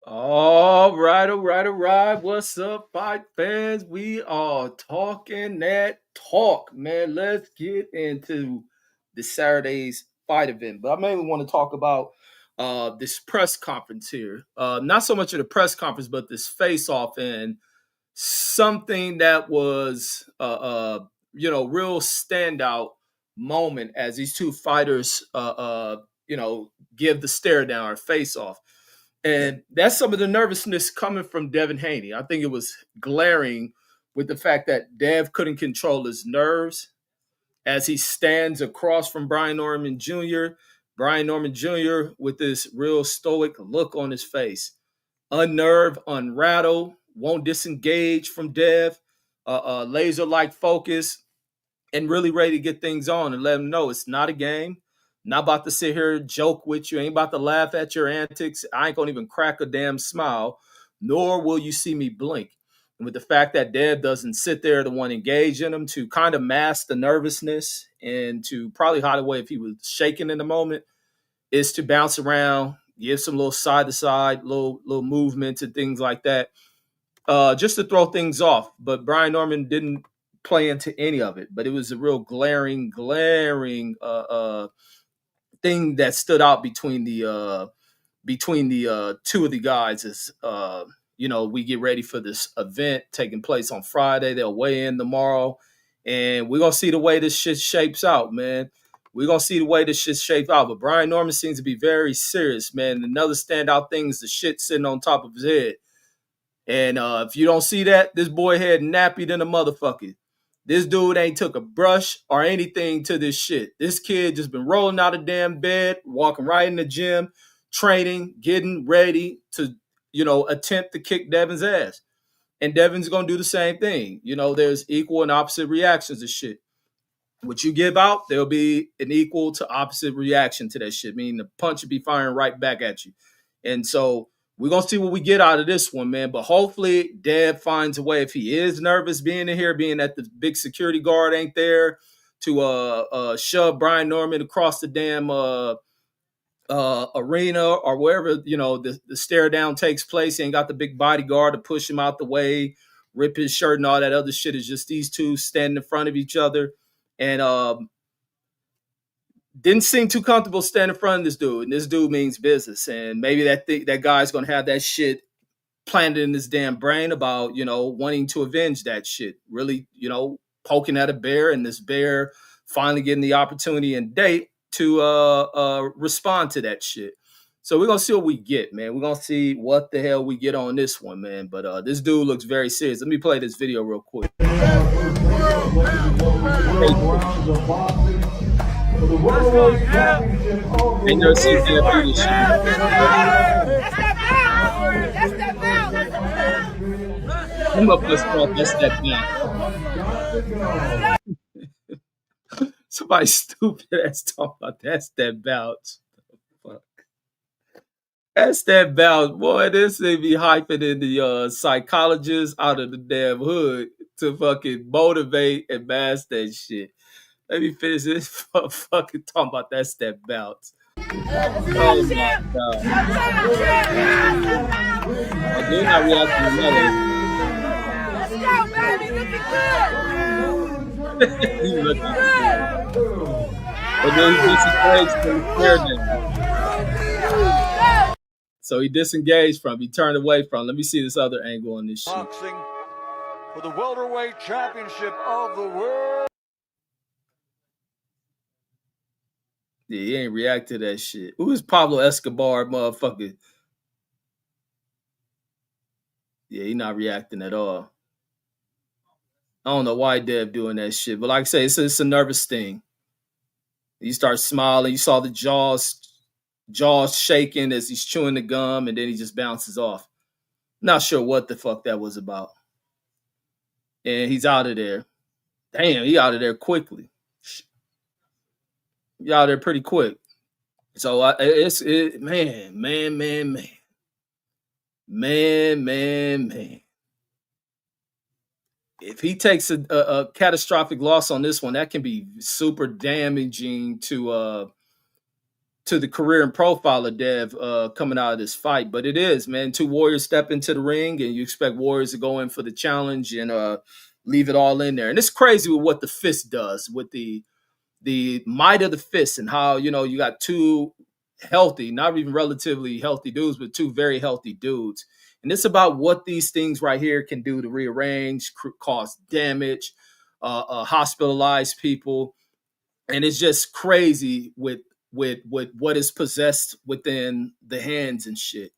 All right, all right, all right. What's up, fight fans? We are talking that talk, man. Let's get into the Saturday's fight event. But I mainly want to talk about this press conference here. Not so much of the press conference, but this face-off and something that was real standout moment as these two fighters give the stare down or face off. And that's some of the nervousness coming from Devin Haney. I think it was glaring with the fact that Dev couldn't control his nerves as he stands across from Brian Norman Jr. Brian Norman Jr. with this real stoic look on his face, unnerved, unrattled, won't disengage from Dev, laser like focus, and really ready to get things on and let him know it's not a game. Not about to sit here joke with you. Ain't about to laugh at your antics. I ain't gonna even crack a damn smile, nor will you see me blink. And with the fact that Dev doesn't sit there to want to engage in him to kind of mask the nervousness and to probably hide away if he was shaking in the moment, is to bounce around, give some little side to side, little movements and things like that, just to throw things off. But Brian Norman didn't play into any of it. But it was a real glaring thing that stood out between the two of the guys as we get ready for this event taking place on Friday. They'll weigh in tomorrow, and we're gonna see the way this shit shapes out, man. We're gonna see the way this shit shapes out. But Brian Norman seems to be very serious, man. Another standout thing is the shit sitting on top of his head. And if you don't see that, this boy head nappy than a motherfucker. This dude ain't took a brush or anything to this shit. This kid just been rolling out of damn bed, walking right in the gym, training, getting ready to, attempt to kick Devin's ass. And Devin's gonna do the same thing. There's equal and opposite reactions to shit. What you give out, there'll be an equal to opposite reaction to that shit. Meaning the punch will be firing right back at you. And so we're gonna see what we get out of this one, man. But hopefully Dev finds a way, if he is nervous being in here, being that the big security guard ain't there, to shove Brian Norman across the damn arena or wherever the stare down takes place. He ain't got the big bodyguard to push him out the way, rip his shirt and all that other shit. Is just these two standing in front of each other. And didn't seem too comfortable standing in front of this dude. And this dude means business. And maybe that guy's gonna have that shit planted in his damn brain about wanting to avenge that shit. Really, poking at a bear, and this bear finally getting the opportunity and date to respond to that shit. So we're gonna see what we get, man. We're gonna see what the hell we get on this one, man. But this dude looks very serious. Let me play this video real quick. Ain't never seen that do this shit. I'm up this stuff. That's that bounce. Somebody stupid ass talking about that's that bounce. Fuck. That's that bounce. Boy, this thing be hyping in the psychologists out of the damn hood to fucking motivate and mask that shit. Let me finish this fucking talking about that's that bounce. Oh my god. And they're not reacting to nothing. Let's go, baby. Looking good. He's looking good. But then he disengaged from the fair now. So he disengaged from, he turned away from. Let me see this other angle on this shit. Boxing for the welterweight championship of the world. Yeah, he ain't react to that shit. Who is Pablo Escobar, motherfucker? Yeah, he not reacting at all. I don't know why Dev doing that shit, but like I say, it's a nervous thing. He starts smiling. You saw the jaws shaking as he's chewing the gum, and then he just bounces off. Not sure what the fuck that was about. And he's out of there. Damn, he out of there quickly. He out of there pretty quick. So man. If he takes a catastrophic loss on this one, that can be super damaging to to the career and profile of Dev coming out of this fight. But it is, man. Two warriors step into the ring, and you expect warriors to go in for the challenge and leave it all in there. And it's crazy with what the fist does with the might of the fist and how you got two healthy, not even relatively healthy dudes, but two very healthy dudes. And it's about what these things right here can do to rearrange, cause damage, hospitalize people, and it's just crazy with what is possessed within the hands and shit.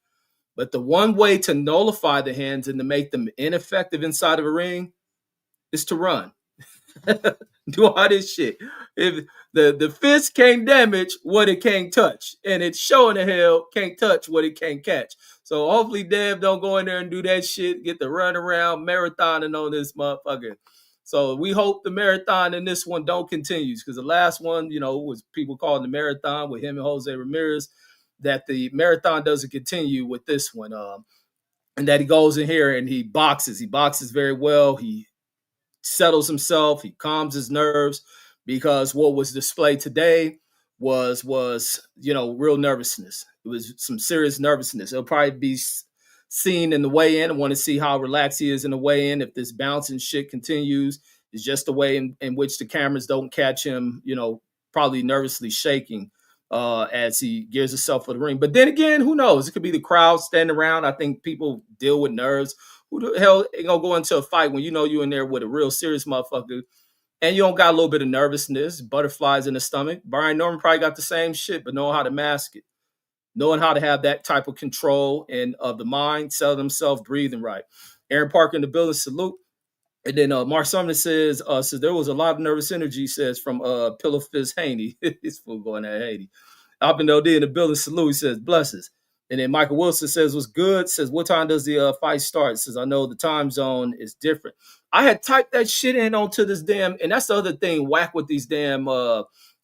But the one way to nullify the hands and to make them ineffective inside of a ring is to run. Do all this shit. If the fist can't damage what it can't touch, and it's showing the hell can't touch what it can't catch. So hopefully Dev don't go in there and do that shit, get the run around marathoning on this motherfucker. So we hope the marathon in this one don't continue, because the last one, was people calling the marathon with him and Jose Ramirez, that the marathon doesn't continue with this one. And that he goes in here and he boxes. He boxes very well. He settles himself, he calms his nerves, because what was displayed today was real nervousness. It was some serious nervousness. It'll probably be seen in the weigh-in. I want to see how relaxed he is in the weigh-in. If this bouncing shit continues, it's just the way in which the cameras don't catch him, probably nervously shaking as he gears himself for the ring. But then again, who knows? It could be the crowd standing around. I think people deal with nerves. Who the hell ain't gonna go into a fight when you're in there with a real serious motherfucker and you don't got a little bit of nervousness, butterflies in the stomach? Brian Norman probably got the same shit, but knowing how to mask it, knowing how to have that type of control and of the mind, sell themselves, breathing right. Aaron Parker in the building, salute. And then Mark Sumner says there was a lot of nervous energy, says, from Pillow Fist Haney. This fool going at Haney. Alvin OD in the building, salute. He says, blesses. And then Michael Wilson says, what's good? Says, what time does the fight start? Says, I know the time zone is different. I had typed that shit in onto this damn, and that's the other thing, whack with these damn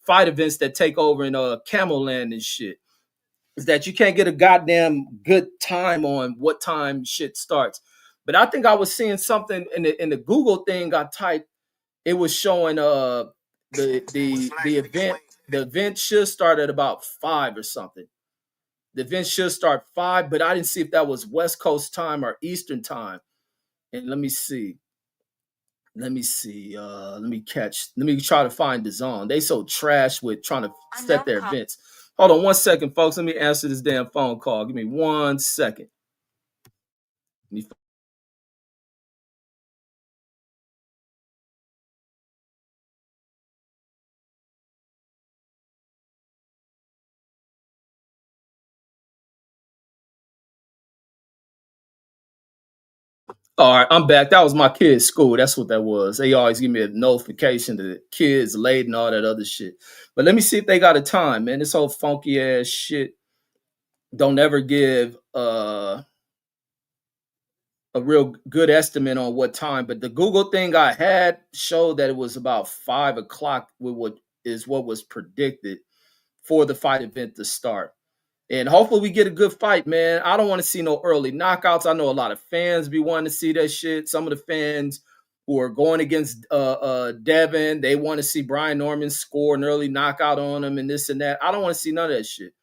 fight events that take over in Camel Land and shit, is that you can't get a goddamn good time on what time shit starts. But I think I was seeing something in the Google thing I typed. It was showing the event. The event should start at about 5 or something. The event should start 5, but I didn't see if that was West Coast time or Eastern time. And let me see. Let me try to find the zone. They so trash with trying to set their events. Hold on 1 second, folks. Let me answer this damn phone call. Give me 1 second. All right, I'm back. That was my kids' school. That's what that was. They always give me a notification to the kids late and all that other shit. But let me see if they got a time, man. This whole funky ass shit don't ever give a real good estimate on what time. But the Google thing I had showed that it was about 5 o'clock with what was predicted for the fight event to start. And hopefully we get a good fight, man. I don't want to see no early knockouts. I know a lot of fans be wanting to see that shit. Some of the fans who are going against Devin, they want to see Brian Norman score an early knockout on him and this and that. I don't want to see none of that shit.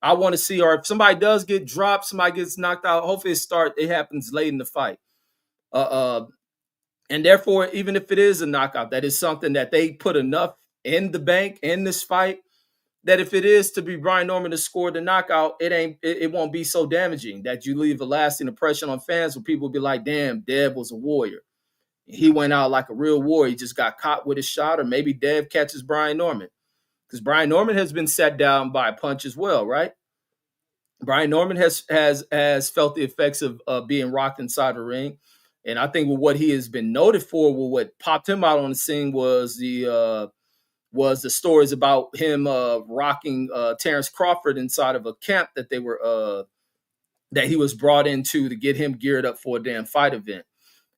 I want to see, or if somebody does get dropped, somebody gets knocked out, hopefully it happens late in the fight. And therefore, even if it is a knockout, that is something that they put enough in the bank in this fight that if it is to be Brian Norman to score the knockout, it won't be so damaging that you leave a lasting impression on fans where people will be like, damn, Dev was a warrior. He went out like a real warrior. He just got caught with a shot, or maybe Dev catches Brian Norman. Because Brian Norman has been set down by a punch as well, right? Brian Norman has felt the effects of being rocked inside the ring. And I think what he has been noted for, what popped him out on the scene was the stories about him rocking Terrence Crawford inside of a camp that they were that he was brought into to get him geared up for a damn fight event.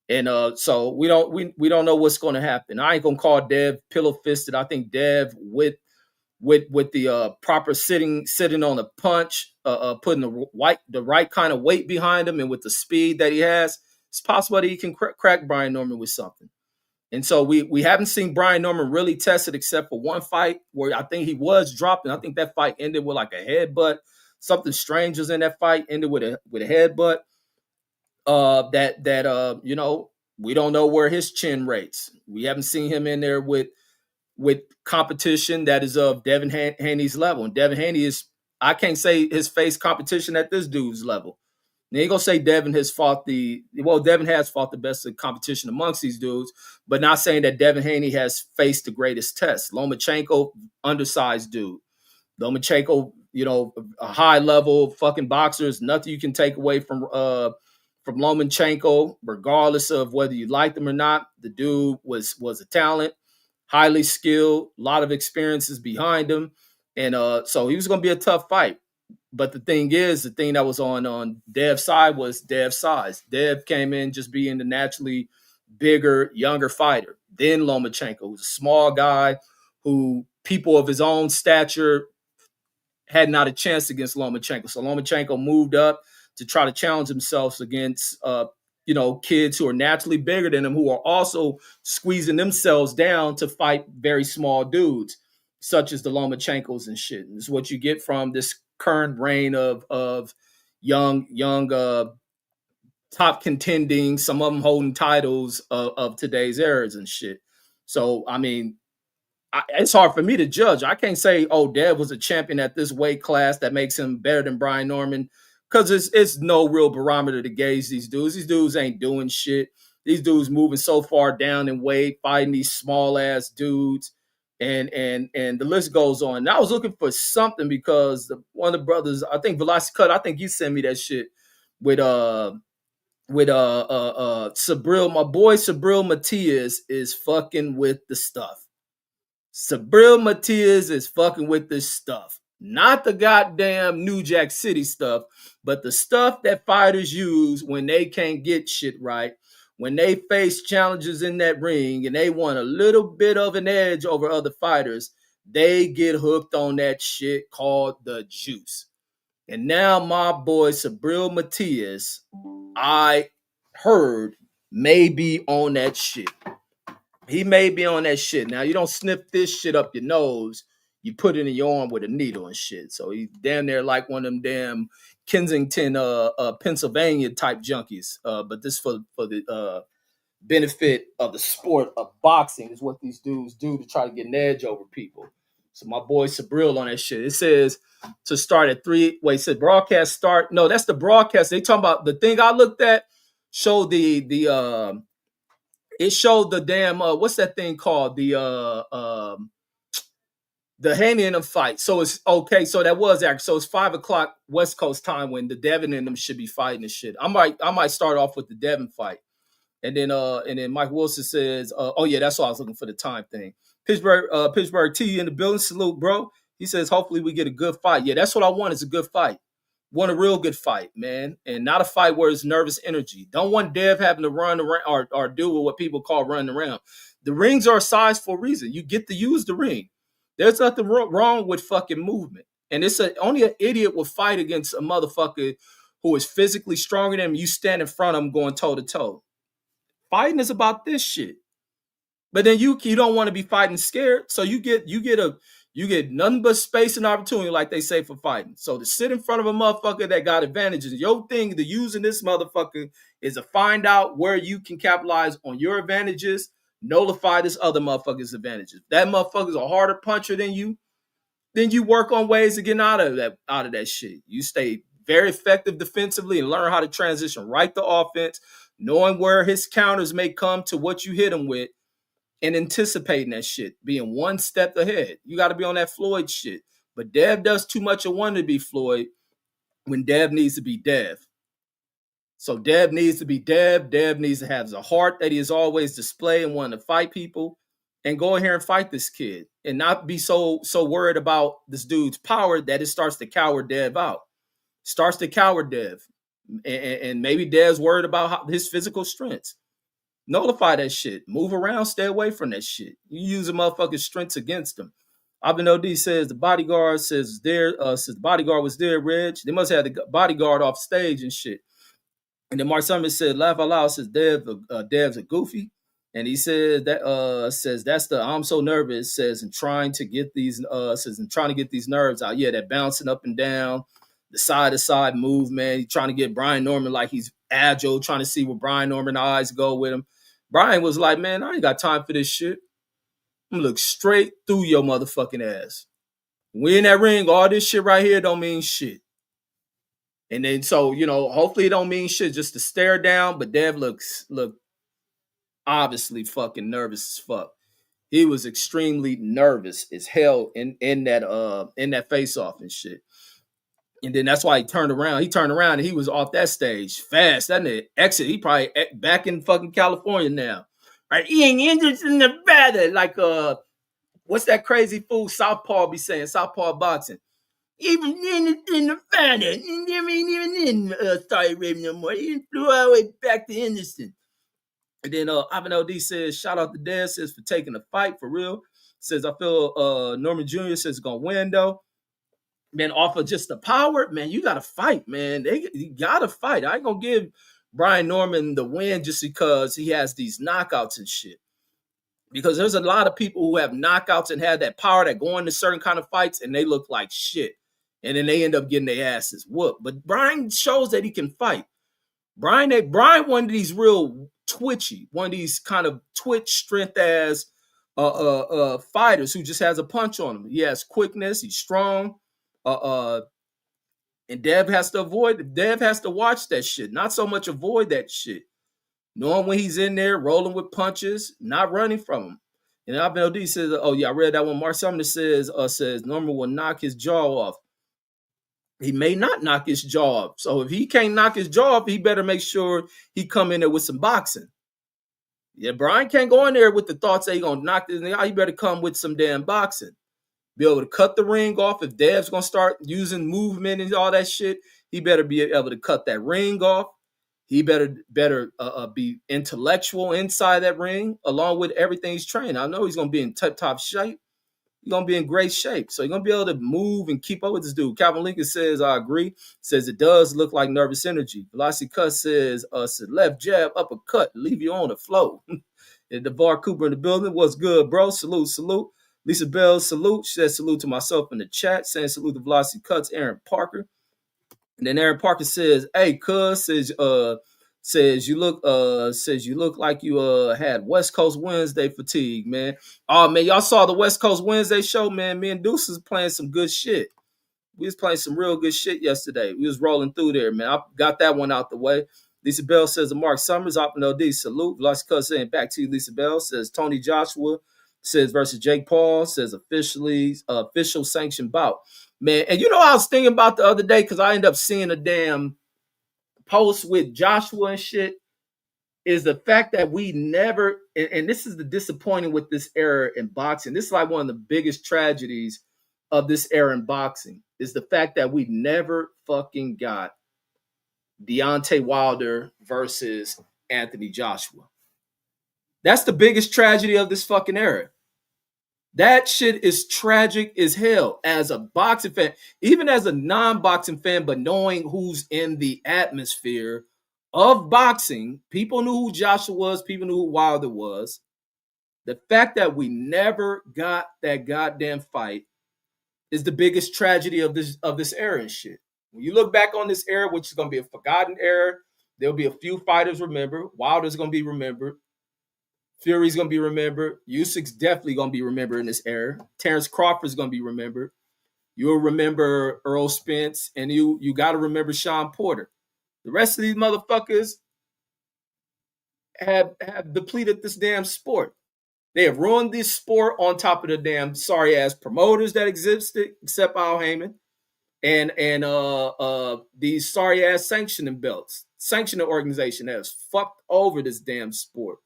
And so we don't know what's going to happen. I ain't gonna call Dev pillow fisted. I think Dev with the proper sitting on a punch, putting the right kind of weight behind him, and with the speed that he has, it's possible that he can crack Brian Norman with something. And so we haven't seen Brian Norman really tested except for one fight where I think he was dropped, and I think that fight ended with like a headbutt. Something strange was in that fight, ended with a headbutt. We don't know where his chin rates. We haven't seen him in there with competition that is of Devin Haney's level. And Devin Haney is, I can't say his face competition at this dude's level. Now you gonna say Devin has fought Devin has fought the best of competition amongst these dudes, but not saying that Devin Haney has faced the greatest test. Lomachenko, undersized dude. Lomachenko, a high level fucking boxer. There's nothing you can take away from Lomachenko, regardless of whether you like them or not. The dude was a talent, highly skilled, a lot of experiences behind him, and so he was going to be a tough fight. But the thing that was on Dev's side was Dev's size. Dev came in just being the naturally bigger, younger fighter. Then Lomachenko, who's a small guy who people of his own stature had not a chance against Lomachenko. So Lomachenko moved up to try to challenge himself against kids who are naturally bigger than him, who are also squeezing themselves down to fight very small dudes, such as the Lomachenkos and shit. And this is what you get from this current reign of young top contending, some of them holding titles of today's eras and shit. So I mean, it's hard for me to judge. I can't say, oh, Dev was a champion at this weight class that makes him better than Brian Norman, because it's no real barometer to gauge these dudes. These dudes ain't doing shit. These dudes moving so far down in weight, fighting these small ass dudes, and the list goes on. And I was looking for something because one of the brothers, I think Velocity Cut, I think you sent me that shit with Subriel, my boy Subriel Matias is fucking with the stuff. Subriel Matias is fucking with this stuff. Not the goddamn New Jack City stuff, but the stuff that fighters use when they can't get shit right, when they face challenges in that ring and they want a little bit of an edge over other fighters. They get hooked on that shit called the juice. And now my boy Subriel Matias, I heard, may be on that shit. He may be on that shit. Now, you don't sniff this shit up your nose. You put it in your arm with a needle and shit. So he's damn near like one of them damn Kensington, Pennsylvania type junkies. But this for the benefit of the sport of boxing is what these dudes do to try to get an edge over people. So my boy Subriel on that shit. It says to start at 3. Wait, it said broadcast start. No, that's the broadcast. They talking about the thing I looked at showed it showed the damn what's that thing called, the Haney and them fight. So it's okay. So that was actually, so it's 5:00 West Coast time when the Devin and them should be fighting and shit. I might start off with the Devin fight, and then Mike Wilson says, oh yeah, that's why I was looking for the time thing. Pittsburgh T in the building, salute, bro. He says hopefully we get a good fight. Yeah, that's what I want, is a good fight. Want a real good fight, man, and not a fight where it's nervous energy. Don't want Dev having to run around or do what people call running around. The rings are sized for a reason. You get to use the ring. There's nothing wrong with fucking movement. And only an idiot will fight against a motherfucker who is physically stronger than him. You stand in front of him going toe to toe. Fighting is about this shit. But then you don't want to be fighting scared, so you get nothing but space and opportunity, like they say, for fighting. So to sit in front of a motherfucker that got advantages, your thing to using this motherfucker is to find out where you can capitalize on your advantages, nullify this other motherfucker's advantages. That motherfucker's a harder puncher than you. Then you work on ways to get out of that shit. You stay very effective defensively and learn how to transition right to offense, knowing where his counters may come to what you hit him with, and anticipating that shit, being one step ahead. You got to be on that Floyd shit. But Dev does too much of wanting to be Floyd when Dev needs to be Dev. So Dev needs to be Dev. Dev needs to have the heart that he has always displayed and wanting to fight people, and go in here and fight this kid and not be so worried about this dude's power that it starts to cower Dev out. Starts to cower Dev. And maybe Dev's worried about his physical strengths. Nullify that shit. Move around. Stay away from that shit. You use a motherfucker's strengths against them. Abin OD says the bodyguard says the bodyguard was there, Reg. They must have the bodyguard off stage and shit. And then Mark Summers said, laugh out loud, says Dev's a goofy. And he said that says that's the I'm so nervous, says and trying to get these nerves out. Yeah, that bouncing up and down, the side to side movement. He's trying to get Brian Norman like he's agile, trying to see where Brian Norman eyes go with him. Brian was like, man, I ain't got time for this shit. I'm gonna look straight through your motherfucking ass. We in that ring, all this shit right here don't mean shit. And then so, hopefully it don't mean shit just to stare down, but Dev look obviously fucking nervous as fuck. He was extremely nervous as hell in that face off and shit. And then that's why he turned around. He turned around and he was off that stage fast. That nigga exit. He probably back in fucking California now. Right? He ain't interested in Nevada. Like what's that crazy fool Southpaw be saying? Southpaw boxing. Even in Nevada, he ain't even in Saudi Arabia no more. He flew all the way back to Henderson. And then Ivan LD says, shout out to Dan, says for taking the fight for real. Says I feel Norman Jr. says gonna win though. Man, off of just the power, man, you gotta fight, man. You gotta fight. I ain't gonna give Brian Norman the win just because he has these knockouts and shit. Because there's a lot of people who have knockouts and have that power that go into certain kind of fights and they look like shit. And then they end up getting their asses whooped. But Brian shows that he can fight. Brian, one of these real twitchy, one of these kind of twitch strength as fighters who just has a punch on him. He has quickness, he's strong. And Dev has to watch that shit, not so much avoid that shit. Knowing when he's in there, rolling with punches, not running from him. And LD says, oh yeah, I read that one. Mark Sumner says Norman will knock his jaw off. He may not knock his jaw off. So if he can't knock his jaw off, he better make sure he come in there with some boxing. Yeah, Brian can't go in there with the thoughts that he's going to knock this thing out. He better come with some damn boxing. Be able to cut the ring off. If Dev's going to start using movement and all that shit, he better be able to cut that ring off. He better be intellectual inside that ring along with everything he's trained. I know he's going to be in top shape. He's going to be in great shape. So you're going to be able to move and keep up with this dude. Calvin Lincoln says, I agree. Says it does look like nervous energy. Velocity Cut says, left jab, uppercut, leave you on the flow. And DeVar Cooper in the building. What's good, bro? Salute. Lisa Bell, salute. She says salute to myself in the chat. Saying salute to Velocity Cuts, Aaron Parker. And then Aaron Parker says, hey, cuz, says you look like you had West Coast Wednesday fatigue, man. Oh man, y'all saw the West Coast Wednesday show, man. Me and Deuce was playing some good shit. We was playing some real good shit yesterday. We was rolling through there, man. I got that one out the way. Lisa Bell says Mark Summers, Oppo D, salute. Velocity Cuz saying back to you, Lisa Bell. Says Tony Joshua says versus Jake Paul, says official sanctioned bout. Man, and I was thinking about the other day because I ended up seeing a damn post with Joshua and shit, is the fact that we never, and this is the disappointing with this era in boxing. This is like one of the biggest tragedies of this era in boxing, is the fact that we never fucking got Deontay Wilder versus Anthony Joshua. That's the biggest tragedy of this fucking era. That shit is tragic as hell as a boxing fan, even as a non-boxing fan, but knowing who's in the atmosphere of boxing. People knew who Joshua was. People knew who Wilder was. The fact that we never got that goddamn fight is the biggest tragedy of this era and shit. When you look back on this era, which is going to be a forgotten era, there'll be a few fighters remembered. Wilder's going to be remembered. Fury's going to be remembered. Usyk's definitely going to be remembered in this era. Terrence Crawford's going to be remembered. You'll remember Earl Spence, and you got to remember Sean Porter. The rest of these motherfuckers have depleted this damn sport. They have ruined this sport on top of the damn sorry-ass promoters that existed, except Al Heyman, and these sorry-ass sanctioning organization that has fucked over this damn sport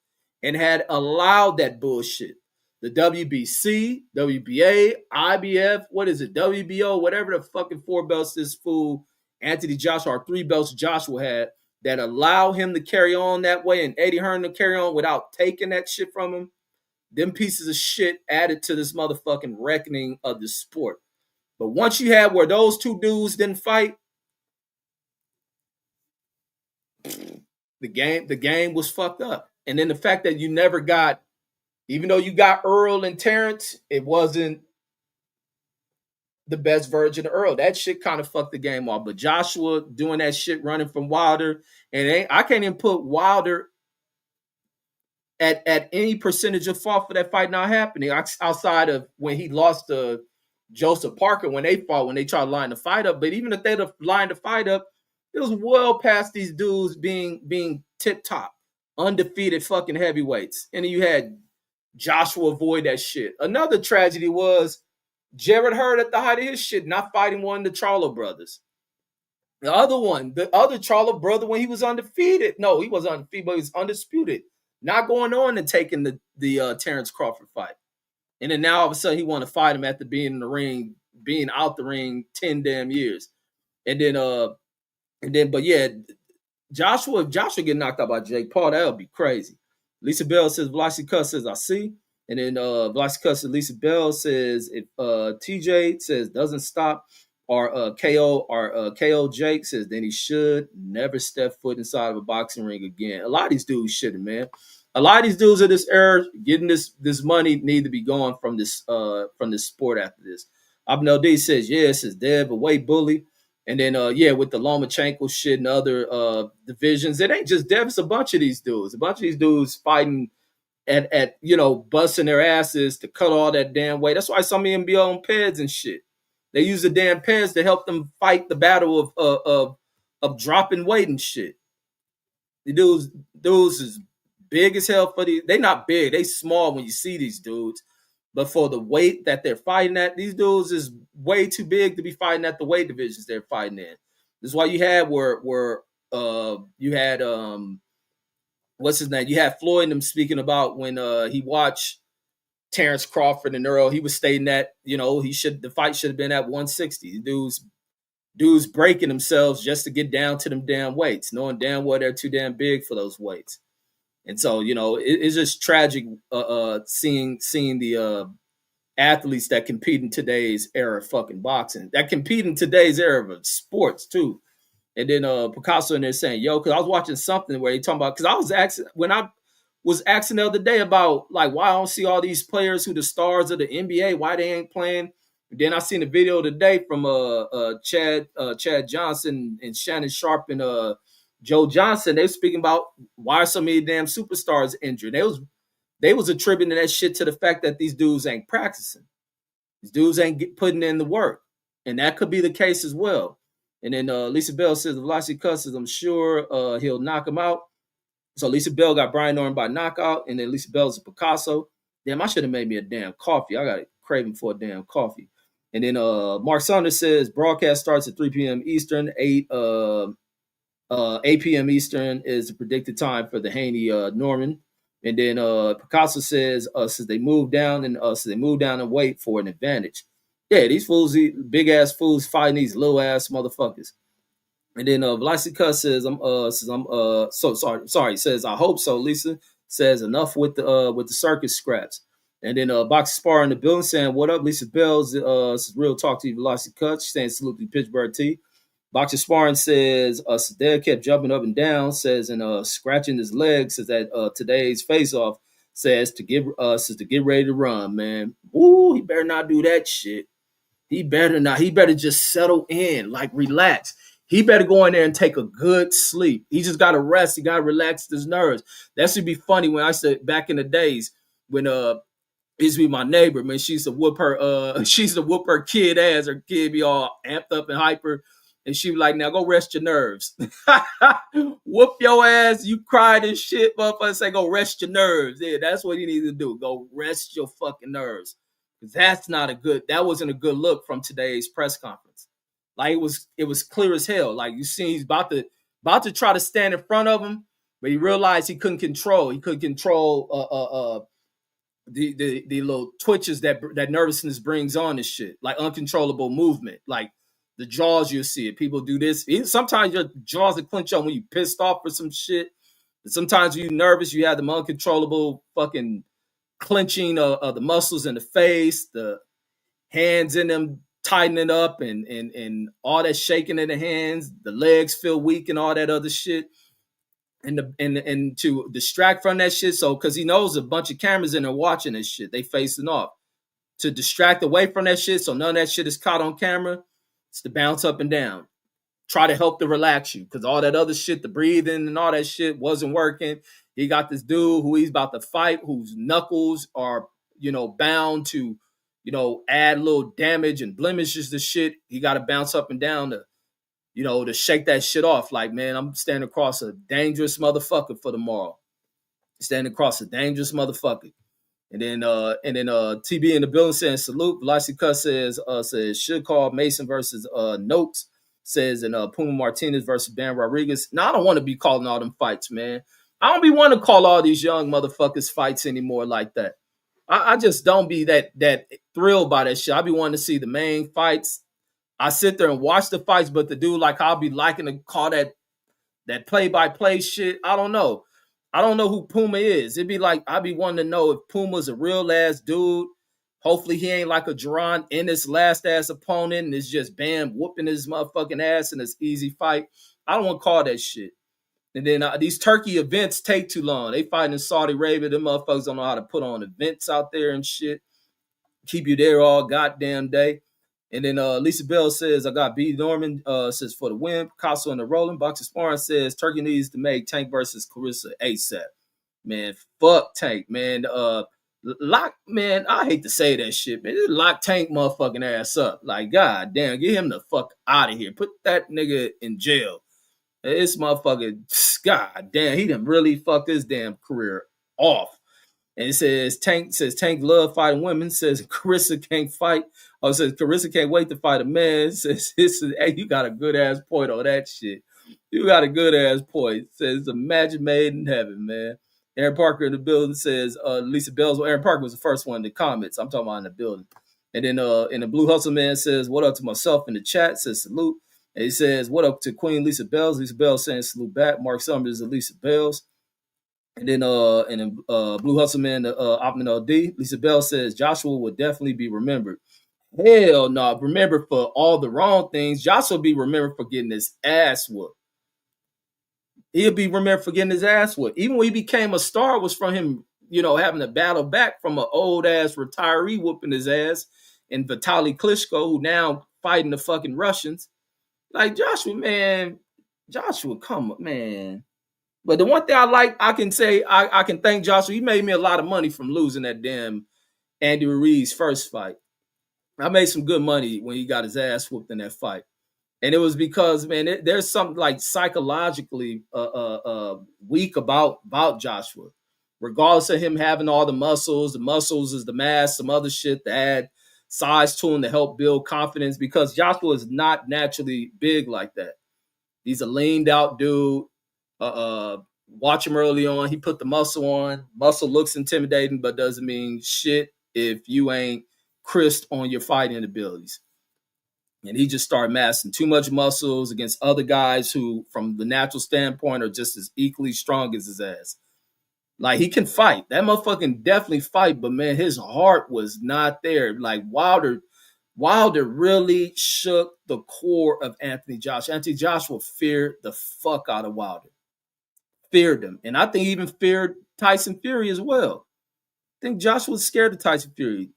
and had allowed that bullshit. The WBC, WBA, IBF, what is it, WBO, whatever the fucking 4 belts this fool Anthony Joshua, or 3 belts Joshua had, that allow him to carry on that way and Eddie Hearn to carry on without taking that shit from him. Them pieces of shit added to this motherfucking reckoning of the sport. But once you had where those two dudes didn't fight, the game was fucked up. And then the fact that you never got, even though you got Earl and Terrence, it wasn't the best version of Earl. That shit kind of fucked the game off. But Joshua doing that shit, running from Wilder, and I can't even put Wilder at any percentage of fault for that fight not happening, outside of when he lost to Joseph Parker when they fought, when they tried to line the fight up. But even if they'd have lined the fight up, it was well past these dudes being tip top, undefeated fucking heavyweights. And then you had Joshua avoid that shit. Another tragedy was Jared Hurd at the height of his shit, not fighting one of the Charlo brothers. The other Charlo brother, when he was undefeated. No, he wasn't undefeated, but he was undisputed. Not going on and taking the Terrence Crawford fight. And then now all of a sudden he want to fight him after being in the ring, being out the ring 10 damn years. And then, but yeah, Joshua get knocked out by Jake Paul, that would be crazy. Lisa Bell says, Velocity Cuss says, I see. And then Velocity Cuss says, Lisa Bell says, if TJ says doesn't stop, or KO Jake says, then he should never step foot inside of a boxing ring again. A lot of these dudes shouldn't, man. A lot of these dudes of this era getting this money need to be gone from this sport after this. Abnel D says, yeah, it says Dev, a way bully. And then with the Lomachenko shit and other divisions, it ain't just Dev, it's a bunch of these dudes. A bunch of these dudes fighting at busting their asses to cut all that damn weight. That's why some of them be on PEDs and shit. They use the damn PEDs to help them fight the battle of dropping weight and shit. The dudes is big as hell for these. They not big, they small when you see these dudes. But for the weight that they're fighting at, these dudes is way too big to be fighting at the weight divisions they're fighting in. This is why you had you had what's his name? You had Floyd and them speaking about when he watched Terrence Crawford and Earl. He was stating that the fight should have been at 160. Dudes breaking themselves just to get down to them damn weights, knowing damn well they're too damn big for those weights. And so it's just tragic seeing the athletes that compete in today's era of fucking boxing, that compete in today's era of sports too. And then Picasso in there saying, yo, because I was watching something where he talking about, because I was asking the other day about like why I don't see all these players who the stars of the NBA, why they ain't playing. And then I seen a video today from Chad Johnson and Shannon Sharp and Joe Johnson. They were speaking about why are so many damn superstars injured. They was attributing that shit to the fact that these dudes ain't practicing. These dudes ain't putting in the work. And that could be the case as well. And then Lisa Bell says, the Velocity Cusses, I'm sure he'll knock him out. So Lisa Bell got Brian Norton by knockout. And then Lisa Bell's a Picasso. Damn, I should have made me a damn coffee. I got a craving for a damn coffee. And then Mark Saunders says, broadcast starts at 3 p.m. Eastern, 8 p.m. Eastern is the predicted time for the Haney Norman. And then Picasso says they move down and wait for an advantage. Yeah, these fools, big ass fools fighting these little ass motherfuckers. And then Velocity Cuss says so sorry. Says I hope so. Lisa says enough with the circus scraps. And then Box Spar in the building saying what up, Lisa Bells. Real talk to you, Velocity Cuss saying salute to Pittsburgh T. Boxer Sparring says Sadell kept jumping up and down, says and scratching his legs, says that today's face-off says to get ready to run, man. Ooh, he better not do that shit. He better not. He better just settle in, like relax. He better go in there and take a good sleep. He just gotta rest. He gotta relax his nerves. That should be funny when I said back in the days when used to be my neighbor, man. She used to whoop her kid ass. Her kid be all amped up and hyper. And she was like, now go rest your nerves. Whoop your ass. You cried and shit, motherfucker. Say, go rest your nerves. Yeah, that's what you need to do. Go rest your fucking nerves. That wasn't a good look from today's press conference. Like it was clear as hell. Like you see, he's about to try to stand in front of him, but he realized he couldn't control. He couldn't control the little twitches that nervousness brings on and shit. Like uncontrollable movement. Like the jaws, you see it. People do this. Sometimes your jaws will clench on when you pissed off for some shit. Sometimes when you're nervous, you have them uncontrollable fucking clenching of the muscles in the face, the hands in them tightening up, and all that shaking in the hands. The legs feel weak and all that other shit. and to distract from that shit. So because he knows a bunch of cameras in there watching this shit, they facing off to distract away from that shit. So none of that shit is caught on camera. It's to bounce up and down. Try to help to relax you because all that other shit, the breathing and all that shit wasn't working. He got this dude who he's about to fight, whose knuckles are, bound to, add a little damage and blemishes to shit. He got to bounce up and down to shake that shit off. Like, man, I'm standing across a dangerous motherfucker for tomorrow. Standing across a dangerous motherfucker. And then TB in the building saying salute. Velocity Cuss says should call Mason versus Noakes. Says and Puma Martinez versus Ben Rodriguez. Now I don't want to be calling all them fights, man. I don't be wanting to call all these young motherfuckers fights anymore like that. I just don't be that thrilled by that shit. I be wanting to see the main fights. I sit there and watch the fights, but the dude, like, I'll be liking to call that play-by-play shit. I don't know. I don't know who Puma is. It'd be like, I'd be wanting to know if Puma's a real-ass dude. Hopefully he ain't like a Duran in his last-ass opponent and it's just Bam whooping his motherfucking ass in this easy fight. I don't want to call that shit. And then these Turkey events take too long. They fighting in Saudi Arabia. Them motherfuckers don't know how to put on events out there and shit. Keep you there all goddamn day. And then Lisa Bell says, I got B. Norman, says for the win. Picasso and the Rolling. Boxer Sparring says, Turkey needs to make Tank versus Carissa ASAP. Man, fuck Tank, man. Lock, man, I hate to say that shit, man. Lock Tank motherfucking ass up. Like, god damn, get him the fuck out of here. Put that nigga in jail. This motherfucker, god damn, he done really fucked his damn career off. And it says Tank love fighting women. Says Carissa can't fight. Oh, it says Carissa can't wait to fight a man. Says hey, you got a good ass point on that shit. You got a good ass point. Says the magic made in heaven, man. Aaron Parker in the building says Lisa Bells. Well, Aaron Parker was the first one in the comments. I'm talking about in the building. And then in the Blue Hustle Man says, what up to myself in the chat? Says salute. And he says, what up to Queen Lisa Bells? Lisa Bells saying salute back. Mark Summers and Lisa Bells. And then Blue Hustle Man, Opman LD, Lisa Bell says Joshua will definitely be remembered. Hell no, remembered for all the wrong things. Joshua will be remembered for getting his ass whooped. He'll be remembered for getting his ass whooped. Even when he became a star, was from him, having to battle back from an old ass retiree whooping his ass, and Vitaly Klitschko, who now fighting the fucking Russians. Like Joshua, come on, man. But the one thing I like, I can say, I can thank Joshua. He made me a lot of money from losing that damn Andy Ruiz first fight. I made some good money when he got his ass whooped in that fight. And it was because, man, there's something like psychologically weak about Joshua. Regardless of him having all the muscles is the mass, some other shit to add size to him to help build confidence, because Joshua is not naturally big like that. He's a leaned out dude. Watch him early on. He put the muscle on. Muscle looks intimidating, but doesn't mean shit if you ain't crisp on your fighting abilities. And he just started massing too much muscles against other guys who, from the natural standpoint, are just as equally strong as his ass. Like, he can fight. That motherfucker can definitely fight, but man, his heart was not there. Like, Wilder really shook the core of Anthony Joshua. Anthony Joshua feared the fuck out of Wilder. Feared him. And I think he even feared Tyson Fury as well. I think Joshua was scared of Tyson Fury.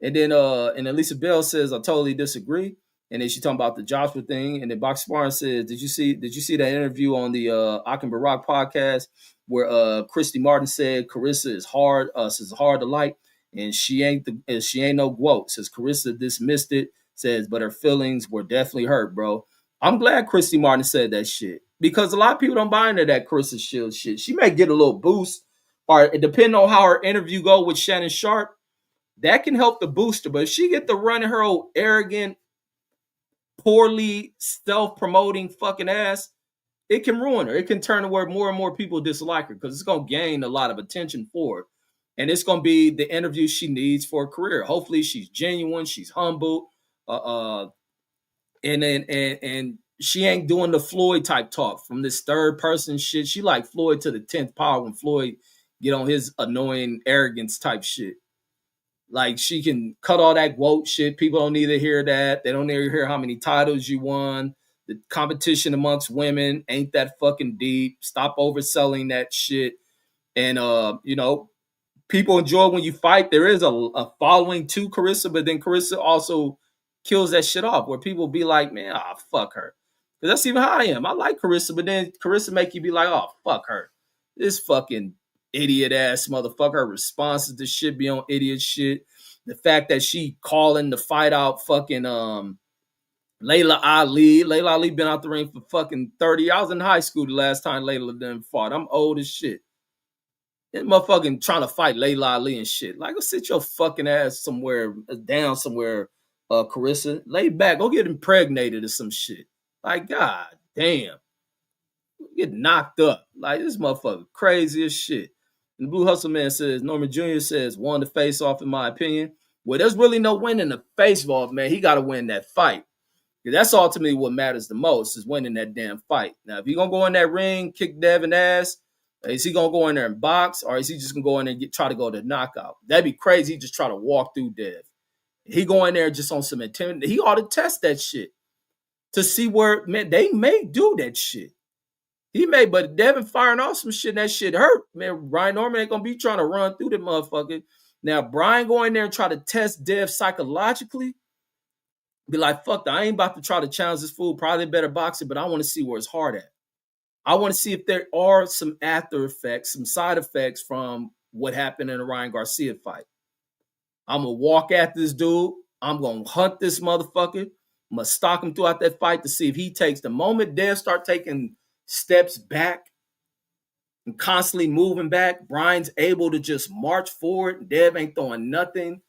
And then Lisa Bell says, I totally disagree. And then she talking about the Joshua thing. And then Box Sparring says, did you see that interview on the Akin Barak podcast where Christy Martin said Carissa is hard to like, and she ain't no quote. Says Carissa dismissed it, says, but her feelings were definitely hurt, bro. I'm glad Christy Martin said that shit, because a lot of people don't buy into that Carissa Shields shit. She may get a little boost, or depending on how her interview go with Shannon Sharp, that can help the booster. But if she get to running her old arrogant, poorly self-promoting fucking ass, it can ruin her. It can turn to where more and more people dislike her, because it's going to gain a lot of attention for her. And it's going to be the interview she needs for a career. Hopefully she's genuine, she's humble, and she ain't doing the Floyd type talk from this third person shit. She like Floyd to the 10th power when Floyd get on his annoying arrogance type shit. Like, she can cut all that quote shit. People don't need to hear that. They don't need to hear how many titles you won, The competition amongst women ain't that fucking deep. Stop overselling that shit. And people enjoy when you fight. There is a following to Carissa, but then Carissa also kills that shit off where people be like, man, fuck her. Because that's even how I am. I like Carissa, but then Carissa make you be like, oh, fuck her. This fucking idiot ass motherfucker. Her responses to shit be on idiot shit. The fact that she calling the fight out fucking Layla Ali. Layla Ali been out the ring for fucking 30. I was in high school the last time Layla done fought. I'm old as shit. That motherfucking trying to fight Layla Ali and shit. Like, go sit your fucking ass somewhere, down somewhere, Carissa. Lay back. Go get impregnated or some shit. Like, god damn. Get knocked up. Like, this motherfucker crazy as shit. And the Blue Hustle Man says, Norman Jr. says, won the face off, in my opinion. Well, there's really no winning the face off, man. He got to win that fight. That's ultimately what matters the most, is winning that damn fight. Now, if you're going to go in that ring, kick Devin ass, is he going to go in there and box, or is he just going to go in there and try to go to knockout? That'd be crazy. He just try to walk through Dev. He go in there just on some intimidation. He ought to test that shit to see where, man, they may do that shit. He may, but Devin firing off some shit, and that shit hurt. Man, Brian Norman ain't going to be trying to run through the motherfucker. Now, Brian go in there and try to test Dev psychologically. Be like, fuck that. I ain't about to try to challenge this fool. Probably better boxer, but I want to see where it's hard at. I want to see if there are some after effects, some side effects from what happened in the Ryan Garcia fight. I'm going to walk at this dude. I'm going to hunt this motherfucker. I'm going to stalk him throughout that fight to see if he takes, the moment Dev start taking steps back and constantly moving back, Brian's able to just march forward. Dev ain't throwing nothing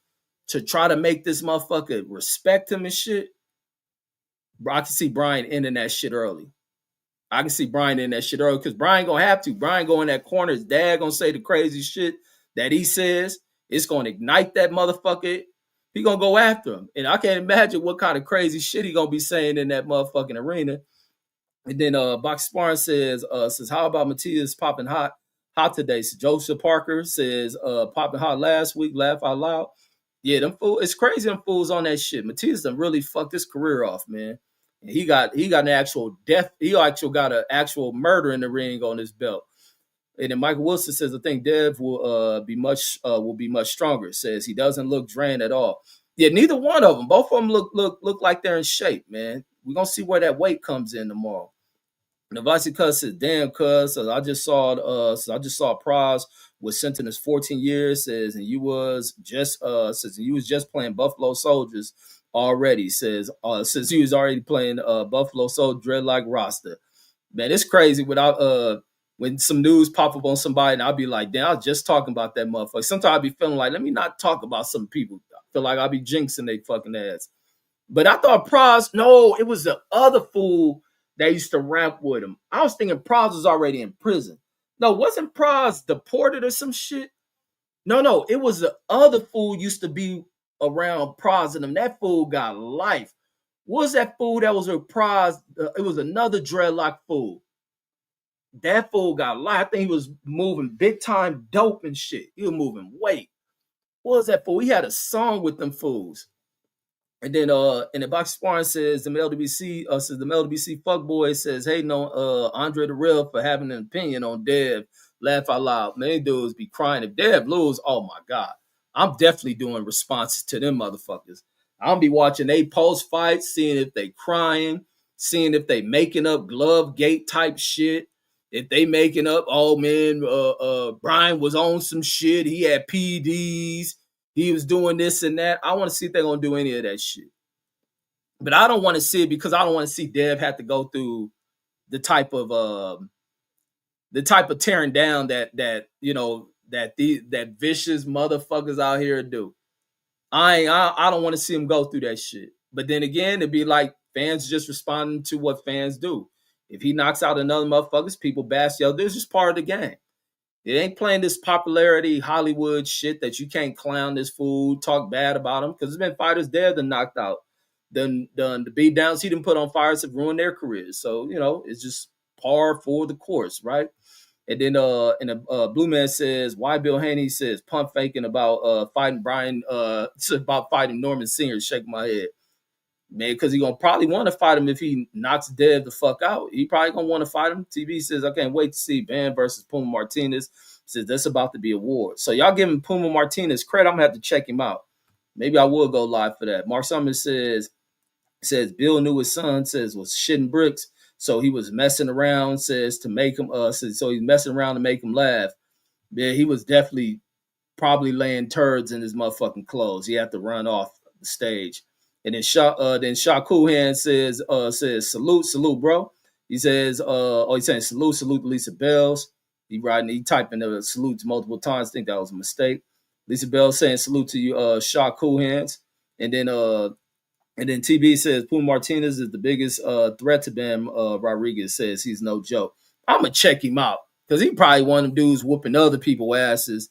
to try to make this motherfucker respect him and shit. I can see Brian ending that shit early. I can see Brian in that shit early because Brian gonna have to. Brian go in that corner. His dad gonna say the crazy shit that he says. It's gonna ignite that motherfucker. He gonna go after him. And I can't imagine what kind of crazy shit he gonna be saying in that motherfucking arena. And then Box Sparring says, how about Matias popping hot today? So Joseph Parker says, popping hot last week, laugh out loud. Yeah, them fools, it's crazy them fools on that shit. Matias done really fucked his career off, man. And he got an actual death. He actually got an actual murder in the ring on his belt. And then Michael Wilson says, I think Dev will be much stronger. Says he doesn't look drained at all. Yeah, neither one of them. Both of them look like they're in shape, man. We're gonna see where that weight comes in tomorrow. Navasi Cuz says, damn, cuz I just saw Praz was sentenced 14 years, says, and you was just playing Buffalo Soldiers already, says he was already playing Buffalo Soldier dreadlock roster. Man, it's crazy without when some news pop up on somebody and I'll be like, damn, I was just talking about that motherfucker. Sometimes I'll be feeling like, let me not talk about some people. I feel like I'll be jinxing they fucking ass. But I thought Praz, no, it was the other fool that used to rap with him. I was thinking Praz was already in prison. No, wasn't Praz deported or some shit? No, it was the other fool used to be around Praz and him. That fool got life. What was that fool that was with Praz? It was another dreadlock fool. That fool got life. I think he was moving big time dope and shit. He was moving weight. What was that fool? He had a song with them fools. And then in the box sparring says the LWC fuckboy says, hey, no, Andre the Real for having an opinion on Dev. Laugh out loud. Man, they dudes be crying. If Dev lose, oh my God. I'm definitely doing responses to them motherfuckers. I'll be watching they post fights, seeing if they crying, seeing if they making up glove gate type shit. If they making up, oh man, Brian was on some shit. He had PEDs. He was doing this and that. I want to see if they're going to do any of that shit. But I don't want to see it because I don't want to see Dev have to go through the type of tearing down that vicious motherfuckers out here do. I don't want to see him go through that shit. But then again, it'd be like fans just responding to what fans do. If he knocks out another motherfuckers, people bash the other. This is part of the game. It ain't playing this popularity Hollywood shit that you can't clown this fool, talk bad about him, because there's been fighters there that knocked out. Done the beat downs he didn't put on fires have ruined their careers. So, it's just par for the course, right? And then Blue Man says, why Bill Haney says pump faking about fighting Brian about fighting Norman Singer, shake my head. Man, because he gonna probably want to fight him if he knocks Dev the fuck out. He probably gonna want to fight him. TV says, I can't wait to see Ben versus Puma Martinez. Says that's about to be a war. So y'all giving Puma Martinez credit. I'm gonna have to check him out. Maybe I will go live for that. Mark Summers says Bill knew his son was shitting bricks, so he was messing around. Says to make him so he's messing around to make him laugh. Yeah, he was definitely probably laying turds in his motherfucking clothes. He had to run off the stage. And then Shah Koohan says salute, bro. He says, he's saying salute to Lisa Bells. He typing the salutes multiple times. I think that was a mistake. Lisa Bells saying salute to you, Shah Koohans. And then TB says Puma Martinez is the biggest threat to Bam Rodriguez. Says he's no joke. I'm gonna check him out because he probably one of them dudes whooping other people's asses,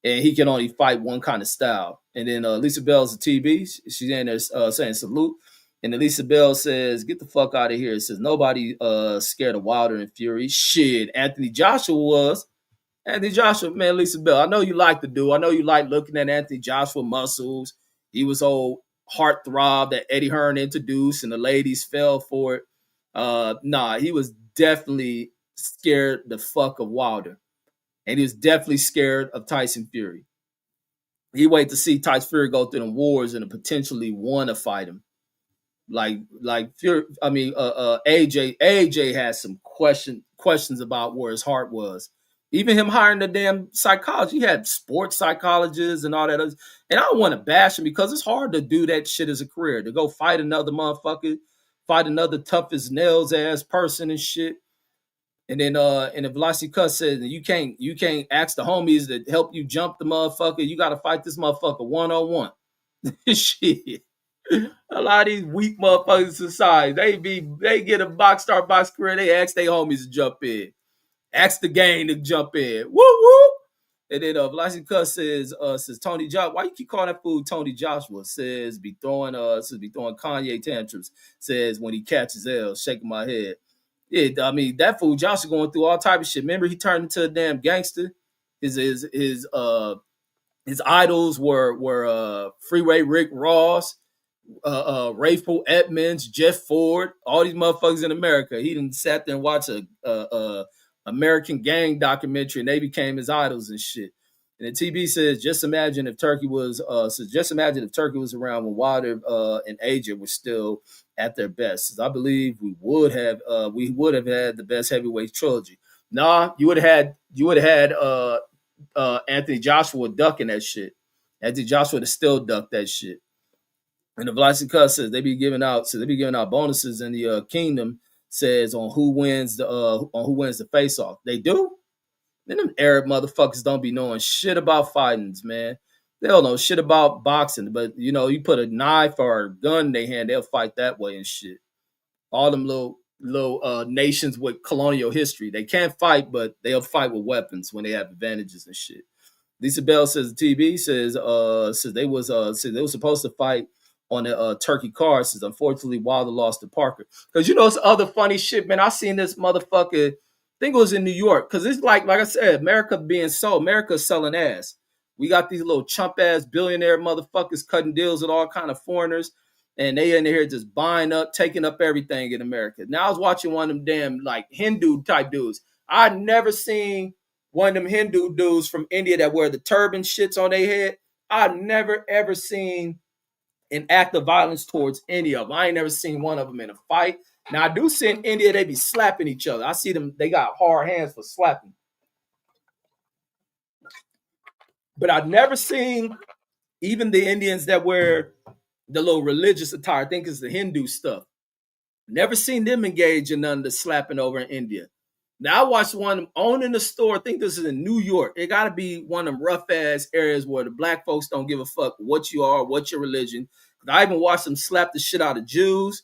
and he can only fight one kind of style. And then Lisa Bell's a TB. She's in there saying salute. And then Lisa Bell says, get the fuck out of here. It says nobody scared of Wilder and Fury. Shit, Anthony Joshua was. Anthony Joshua, man, Lisa Bell, I know you like the dude. I know you like looking at Anthony Joshua muscles. He was old heartthrob that Eddie Hearn introduced, and the ladies fell for it. He was definitely scared the fuck of Wilder. And he was definitely scared of Tyson Fury. He waited to see Tyson Fury go through the wars and potentially want to fight him. Like Fury, AJ had some questions about where his heart was. Even him hiring the damn psychologist, he had sports psychologists and all that. And I don't want to bash him because it's hard to do that shit as a career, to go fight another motherfucker, fight another tough as nails ass person and shit. And then the Velocity Cut says you can't ask the homies to help you jump the motherfucker. You gotta fight this motherfucker one-on-one. Shit. A lot of these weak motherfuckers in society, they get a box career, they ask their homies to jump in. Ask the gang to jump in. Woo woo. And then Velocity Cut says Tony Joshua. Why you keep calling that fool Tony Joshua? Says be throwing Kanye tantrums. Says when he catches L, shaking my head. Yeah, I mean that fool Joshua going through all type of shit. Remember, he turned into a damn gangster. His idols were Freeway Rick Ross, Rayful Edmonds, Jeff Ford, all these motherfuckers in America. He didn't sat there and watch a American gang documentary, and they became his idols and shit. And then TB says, just imagine if Turkey was around when Wilder and AJ were still at their best. I believe we would have had the best heavyweight trilogy. Nah, you would have had Anthony Joshua ducking that shit. Anthony Joshua would have still ducked that shit. And the Velocity Cut says they be giving out bonuses in the kingdom. Says on who wins the face-off. They do. Then them Arab motherfuckers don't be knowing shit about fightings, man. They don't know shit about boxing, but you put a knife or a gun in their hand, they'll fight that way and shit. All them little nations with colonial history, they can't fight, but they'll fight with weapons when they have advantages and shit. Lisa Bell says TB says they were supposed to fight on the Turkey card. Says unfortunately Wilder lost to Parker. Because it's other funny shit, man. I seen this motherfucker, I think it was in New York, because it's like I said, America's selling ass. We got these little chump ass billionaire motherfuckers cutting deals with all kind of foreigners, and they in here just taking up everything in America. Now I was watching one of them damn like Hindu type dudes. I'd never seen one of them Hindu dudes from India that wear the turban shits on their head. I've never ever seen an act of violence towards any of them. I ain't never seen one of them in a fight. Now I do see in India they be slapping each other. I see them; they got hard hands for slapping. But I've never seen even the Indians that wear the little religious attire. I think it's the Hindu stuff. Never seen them engage in none of the slapping over in India. Now I watched one on in the store. I think this is in New York. It got to be one of them rough ass areas where the black folks don't give a fuck what you are, what your religion. I even watched them slap the shit out of Jews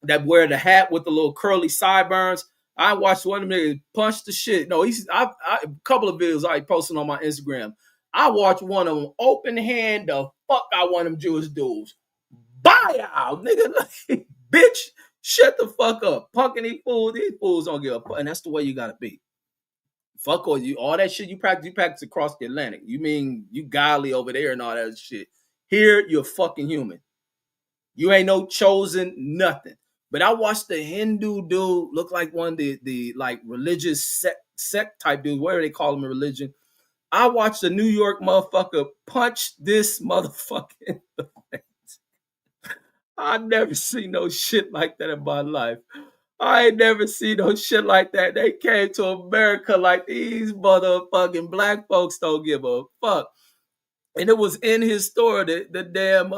that wear the hat with the little curly sideburns. I watched one of them niggas punch the shit. No, a couple of videos I posted on my Instagram. I watched one of them open hand the fuck out one of them Jewish dudes. Bye out, nigga. Bitch, shut the fuck up. Punking these fools don't give a fuck. And that's the way you gotta be. Fuck all that shit you practice across the Atlantic. You mean you godly over there and all that shit. Here, you're fucking human. You ain't no chosen nothing. But I watched the Hindu dude look like one of the like religious sect type dude, whatever they call them in religion. I watched a New York motherfucker punch this motherfucker. I never seen no shit like that in my life. I ain't never seen no shit like that. They came to America like these motherfucking black folks don't give a fuck. And it was in his store, the damn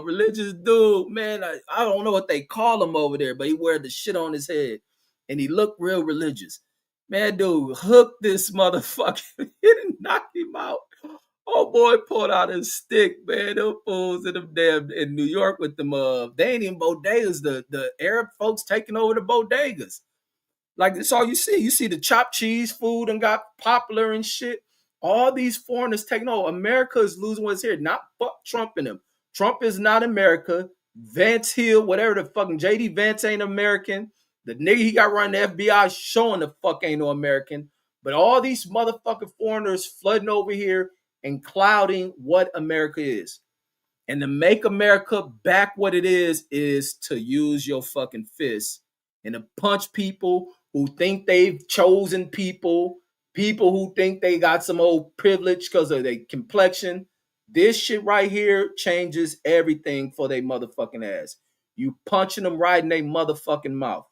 religious dude, man. I don't know what they call him over there, but he wear the shit on his head. And he looked real religious. Man, dude, hooked this motherfucker. He didn't knock him out. Oh boy, pulled out his stick, man. Them fools in them damn in New York with them they ain't even bodegas. The Arab folks taking over the bodegas. Like that's all you see. You see the chopped cheese food and got popular and shit. All these foreigners taking over. America is losing what's here. Not fuck Trump and them. Trump is not America. Vance Hill, whatever the fucking JD Vance ain't American. The nigga he got running the FBI showing the fuck ain't no American. But all these motherfucking foreigners flooding over here and clouding what America is. And to make America back what it is to use your fucking fist and to punch people who think they've chosen people who think they got some old privilege because of their complexion. This shit right here changes everything for their motherfucking ass. You punching them right in their motherfucking mouth.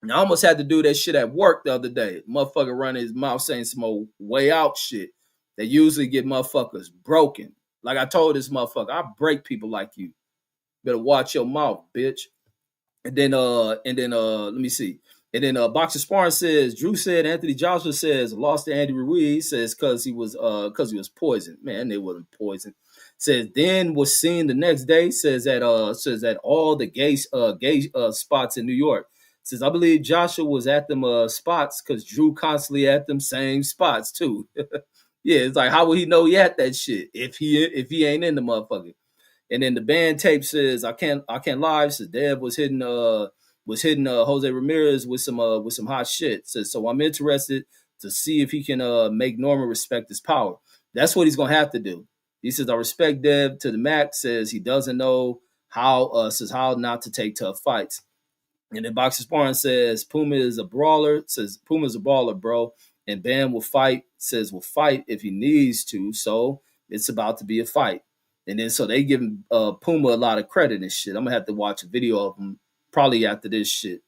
And I almost had to do that shit at work the other day. Motherfucker running his mouth saying some old way out shit. They usually get motherfuckers broken. Like I told this motherfucker, I break people like you. Better watch your mouth, bitch. And then let me see. And then Boxer Sparring says, Drew said, Anthony Joshua says, lost to Andy Ruiz, says because he was poisoned. Man, they wasn't poisoned. Says then was seen the next day, says that all the gay spots in New York. Says I believe Joshua was at them spots because Drew constantly at them same spots too. Yeah, it's like how would he know he at that shit if he ain't in the motherfucker? And then the band tape says I can't lie. Says Dev was hitting Jose Ramirez with some hot shit. Says so I'm interested to see if he can make Norman respect his power. That's what he's gonna have to do. He says I respect Dev to the max. Says he doesn't know how how not to take tough fights. And then Boxer Sparring says Puma is a brawler. Says Puma's a brawler, bro. And Bam will fight. Says will fight if he needs to. So it's about to be a fight. And then so they give Puma a lot of credit and shit. I'm gonna have to watch a video of him probably after this shit.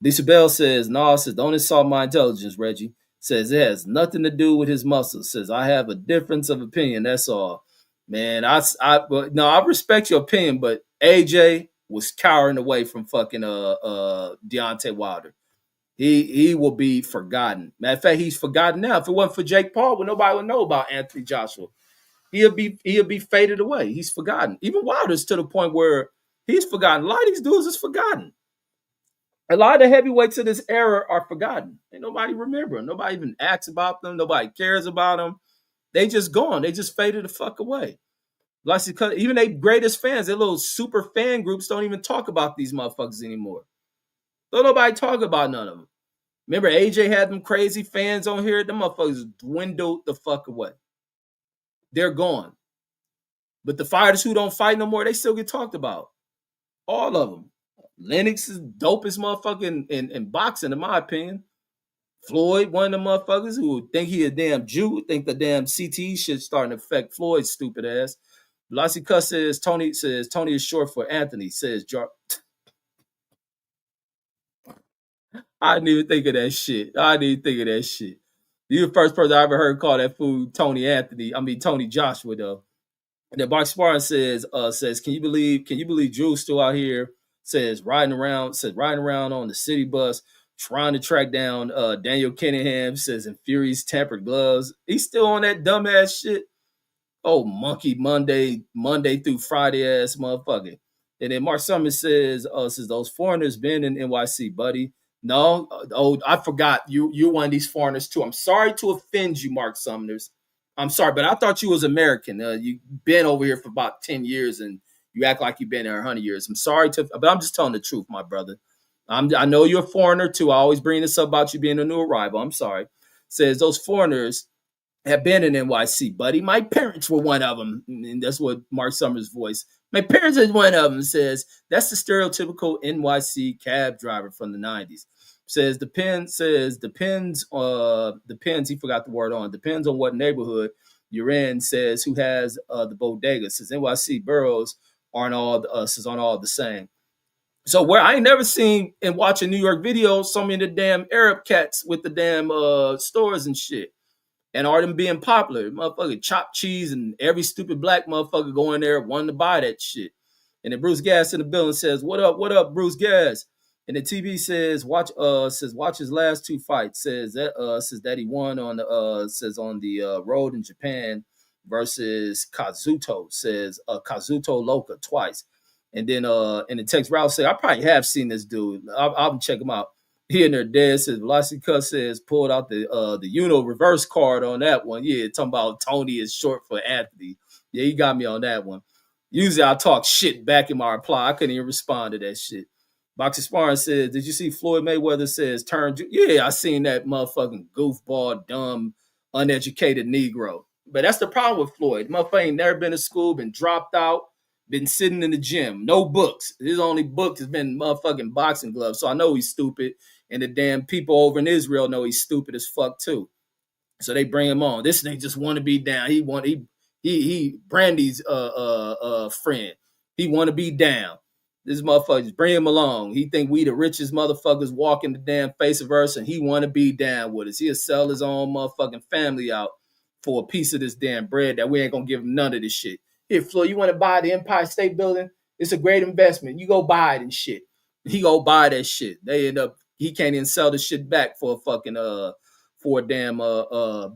Lisa Bell says, "No, says don't insult my intelligence, Reggie." Says it has nothing to do with his muscles. Says I have a difference of opinion. That's all, man. I respect your opinion, but AJ was cowering away from fucking Deontay Wilder. He will be forgotten. Matter of fact, he's forgotten now. If it wasn't for Jake Paul, well, nobody would know about Anthony Joshua. He'll be faded away. He's forgotten. Even Wilder's to the point where he's forgotten. A lot of these dudes is forgotten. A lot of the heavyweights of this era are forgotten. Ain't nobody remember. Nobody even asks about them. Nobody cares about them. They just gone. They just faded the fuck away. Like even they greatest fans, their little super fan groups don't even talk about these motherfuckers anymore. Don't nobody talk about none of them. Remember, AJ had them crazy fans on here. Them motherfuckers dwindled the fuck away. They're gone. But the fighters who don't fight no more, they still get talked about. All of them. Lennox is dopest motherfucker in boxing, in my opinion. Floyd, one of the motherfuckers who think he a damn Jew, think the damn CTE shit starting to affect Floyd's stupid ass. Lassie Cuss says Tony is short for Anthony. Says I didn't even think of that shit. You're the first person I ever heard call that fool Tony Joshua though. And then Mark Spartan says, can you believe Drew's still out here? Says riding around on the city bus, trying to track down Daniel Kenningham, says in Fury's tempered gloves. He's still on that dumbass shit. Oh, monkey Monday through Friday ass motherfucker. And then Mark Summers says those foreigners been in NYC, buddy. No, I forgot you're one of these foreigners too. I'm sorry to offend you, Mark Summers. I'm sorry, but I thought you was American. You've been over here for about 10 years and you act like you've been here 100 years. I'm sorry but I'm just telling the truth, my brother. I know you're a foreigner too. I always bring this up about you being a new arrival. I'm sorry. Says those foreigners have been in NYC, buddy. My parents were one of them. And that's what Mark Summers' voice. My parents is one of them. Says that's the stereotypical NYC cab driver from the 90s. Depends. He forgot the word on. Depends on what neighborhood you're in. Says who has the bodega. Says NYC boroughs aren't all the same. So where I ain't never seen in watching New York videos so many of the damn Arab cats with the damn stores and shit and are them being popular. Motherfucker chopped cheese and every stupid black motherfucker going there wanting to buy that shit. And then Bruce Gas in the building says, what up, Bruce Gas? And the TV watch his last two fights. Says that he won on the road in Japan versus Kazuto. Says Kazuto Loka twice. And then in the text Ralph said, I probably have seen this dude. I'll check him out. He in there dead. Says Velocity Cut says pulled out the Uno reverse card on that one. Yeah, talking about Tony is short for athlete. Yeah, he got me on that one. Usually I talk shit back in my reply. I couldn't even respond to that shit. Boxer Sparring says, did you see Floyd Mayweather says turn? Yeah, I seen that motherfucking goofball, dumb, uneducated Negro. But that's the problem with Floyd. Motherfucker ain't never been to school, been dropped out, been sitting in the gym. No books. His only book has been motherfucking boxing gloves. So I know he's stupid. And the damn people over in Israel know he's stupid as fuck too. So they bring him on. This nigga just want to be down. He Brandy's friend. He want to be down. This motherfucker just bring him along. He think we the richest motherfuckers walking the damn face of earth, and he want to be down with us. He'll sell his own motherfucking family out for a piece of this damn bread that we ain't gonna give him none of this shit. Here, Flo, you want to buy the Empire State Building? It's a great investment. You go buy it and shit. He go buy that shit. They end up he can't even sell the shit back for a fucking for a damn a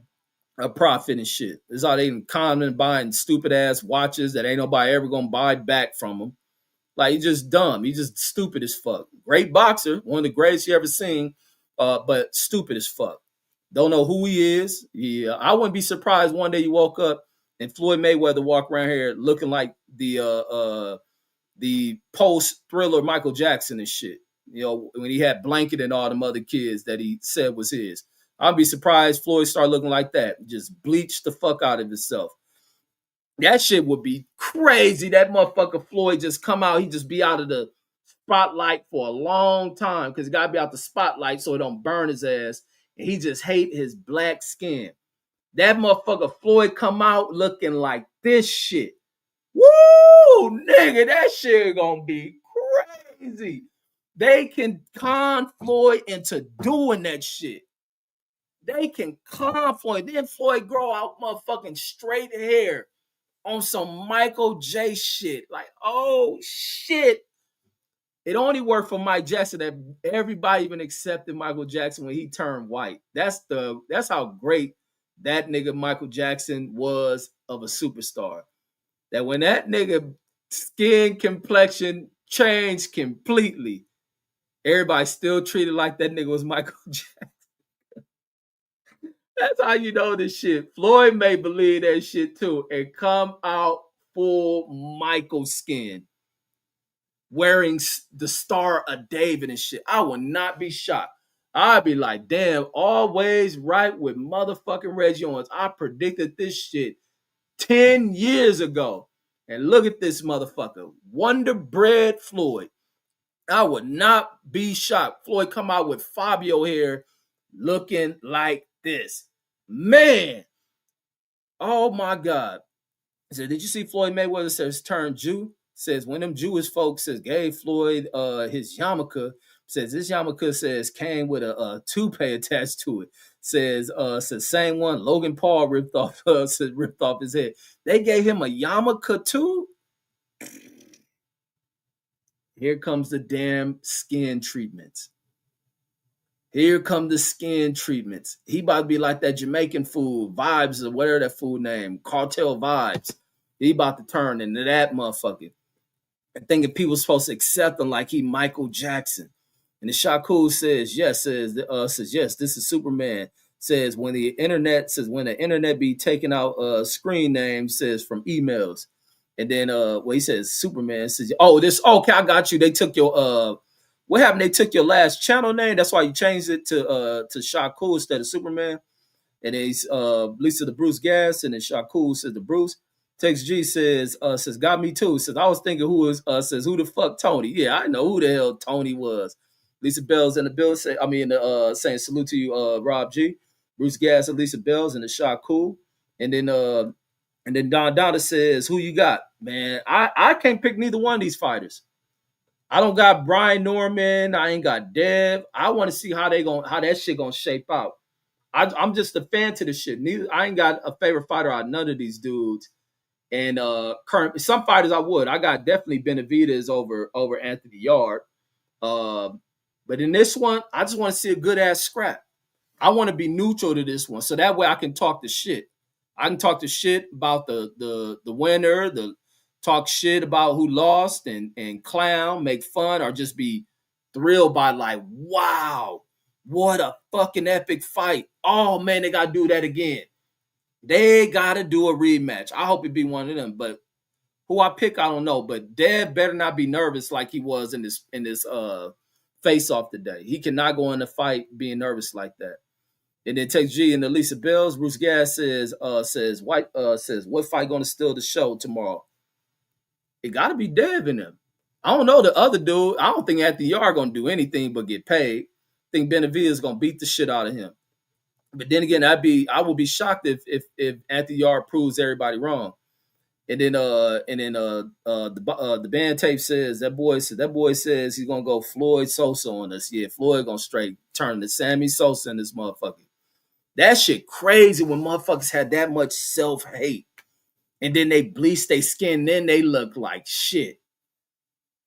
profit and shit. This is how they common buying stupid ass watches that ain't nobody ever gonna buy back from him. Like he's just dumb. He's just stupid as fuck. Great boxer, one of the greatest you ever seen, but stupid as fuck. Don't know who he is. Yeah, I wouldn't be surprised one day you woke up and Floyd Mayweather walk around here looking like the post Thriller Michael Jackson and shit. You know, when he had Blanket and all them other kids that he said was his. I'd be surprised Floyd start looking like that. Just bleach the fuck out of himself. That shit would be crazy. That motherfucker Floyd just come out. He just be out of the spotlight for a long time because he got to be out the spotlight so it don't burn his ass. And he just hate his black skin. That motherfucker Floyd come out looking like this shit. Woo, nigga, that shit gonna be crazy. They can con Floyd into doing that shit. They can con Floyd. Then Floyd grow out motherfucking straight hair on some Michael J shit. Like, oh shit. It only worked for Mike Jackson that everybody even accepted Michael Jackson when he turned white. That's how great that nigga Michael Jackson was of a superstar. That when that nigga skin complexion changed completely, everybody still treated like that nigga was Michael Jackson. That's how you know this shit. Floyd may believe that shit too and come out full Michael skin, wearing the Star of David and shit. I would not be shocked. I'd be like, damn, always right with motherfucking Reggie Owens. I predicted this shit 10 years ago. And look at this motherfucker. Wonder Bread Floyd. I would not be shocked. Floyd come out with Fabio hair looking like this. Man. Oh my God. So did you see Floyd Mayweather says turn Jew? Says when them Jewish folks says gave Floyd his yarmulke, says this yarmulke says came with a toupee attached to it. Says same one Logan Paul ripped off his head. They gave him a yarmulke too. Here comes the damn skin treatments. Here come the skin treatments. He about to be like that Jamaican food, Vibes or whatever that food name, Cartel Vibes. He about to turn into that motherfucker. And thinking people supposed to accept him like he Michael Jackson. And the Shakur says, yes, yes, this is Superman. Says when the internet be taking out screen names, says from emails. And then he says Superman says, okay, I got you. They took your what happened? They took your last channel name. That's why you changed it to Shakur instead of Superman. And then he's Lisa the Bruce Gas, and then Shakur says the Bruce. Text G says, got me too. Says, I was thinking says, who the fuck Tony? Yeah, I know who the hell Tony was. Lisa Bell's in the bill, saying salute to you, Rob G. Bruce Gas and Lisa Bell's in the shot cool. And then Don Donna says, who you got? Man, I can't pick neither one of these fighters. I don't got Brian Norman. I ain't got Dev. I want to see how that shit gonna shape out. I'm just a fan to the shit. I ain't got a favorite fighter out of none of these dudes. And current some fighters I would. I got definitely Benavidez over Anthony Yard. But in this one, I just want to see a good ass scrap. I want to be neutral to this one, so that way I can talk the shit. I can talk the shit about the winner, the talk shit about who lost, and clown, make fun, or just be thrilled by like, wow, what a fucking epic fight. Oh man, they gotta do that again. They gotta do a rematch. I hope it be one of them. But who I pick, I don't know. But Dev better not be nervous like he was in this face off today. He cannot go in the fight being nervous like that. And then takes G and Elisa Bells. Bruce Gas says what fight gonna steal the show tomorrow? It gotta be Dev in him. I don't know the other dude. I don't think Anthony Yard gonna do anything but get paid. I think Benavidez is gonna beat the shit out of him. But then again, I would be shocked if Anthony Yard proves everybody wrong. And then the band tape says that boy says he's gonna go Floyd Sosa on us. Yeah, Floyd gonna straight turn to Sammy Sosa in this motherfucker. That shit crazy when motherfuckers had that much self-hate. And then they bleach their skin, then they look like shit.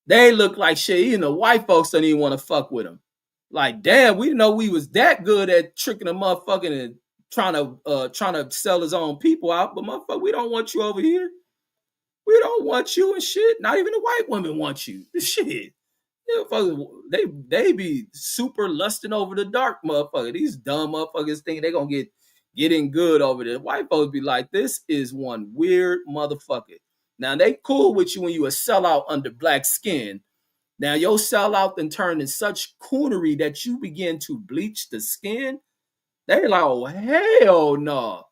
They look like shit. Even the white folks don't even want to fuck with them. Like, damn, we didn't know we was that good at tricking a motherfucker and trying to sell his own people out. But motherfucker, we don't want you over here. We don't want you and shit. Not even the white women want you. Shit. They be super lusting over the dark motherfucker. These dumb motherfuckers think they gonna get in good over there. White folks be like, this is one weird motherfucker. Now they cool with you when you a sellout under black skin. Now your sellout then turn in such coonery that you begin to bleach the skin. They like, oh hell no.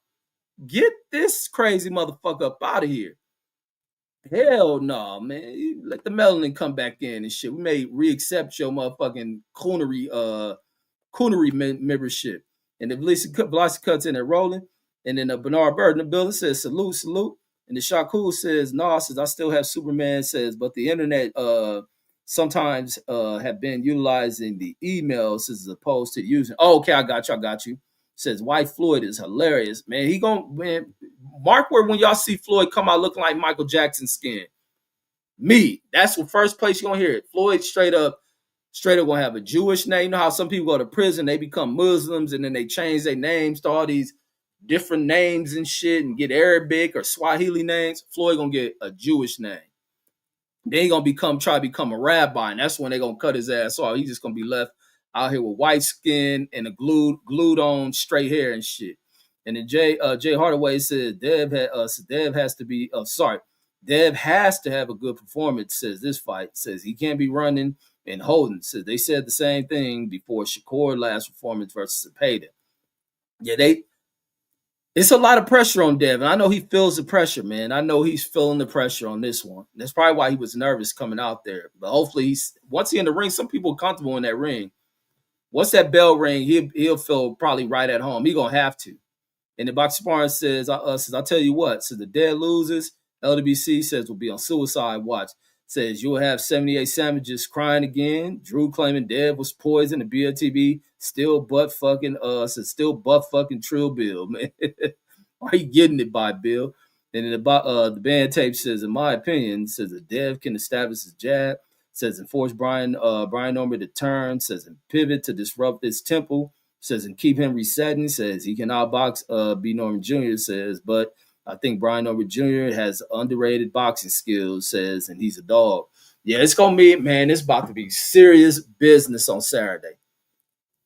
Get this crazy motherfucker up out of here. Hell no, man. Let the melanin come back in and shit. We may reaccept your motherfucking coonery membership. And if Velocity cuts in there rolling, and then Bernard Bird in the building says salute. And the Shakur says, no, says I still have Superman, says, but the internet sometimes have been utilizing the emails as opposed to using. Oh, okay, I got you. Says White Floyd is hilarious, man. Mark where when y'all see Floyd come out looking like Michael Jackson's skin. Me, that's the first place you're gonna hear it. Floyd straight up gonna have a Jewish name. You know how some people go to prison, they become Muslims, and then they change their names to all these different names and shit and get Arabic or Swahili names. Floyd gonna get a Jewish name. Then he gonna try to become a rabbi, and that's when they gonna cut his ass off. He's just gonna be left out here with white skin and a glued on straight hair and shit. And then Jay Hardaway says Dev has to have a good performance. Says this fight says he can't be running and holding. Says they said the same thing before Shakur last performance versus Cepeda. Yeah, it's a lot of pressure on Devin. I know he feels the pressure, man. I know he's feeling the pressure on this one. That's probably why he was nervous coming out there. But hopefully, once he's in the ring, some people are comfortable in that ring. Once that bell ring, he'll feel probably right at home. He gonna have to. And the box sparring says, I'll tell you what. So the dead losers, LWC says will be on suicide watch. Says you'll have 78 sandwiches crying again. Drew claiming Dev was poisoned. The BLTB still butt fucking Trill Bill, man. Are you getting it by Bill? And then the band tape says, in my opinion, says that Dev can establish his jab. Says and force Brian Norman to turn. Says and pivot to disrupt this tempo. Says and keep him resetting. Says he can outbox B. Norman Jr. Says, but I think Brian Norman Jr. has underrated boxing skills. Says, and he's a dog. Yeah, it's gonna be, man. It's about to be serious business on Saturday.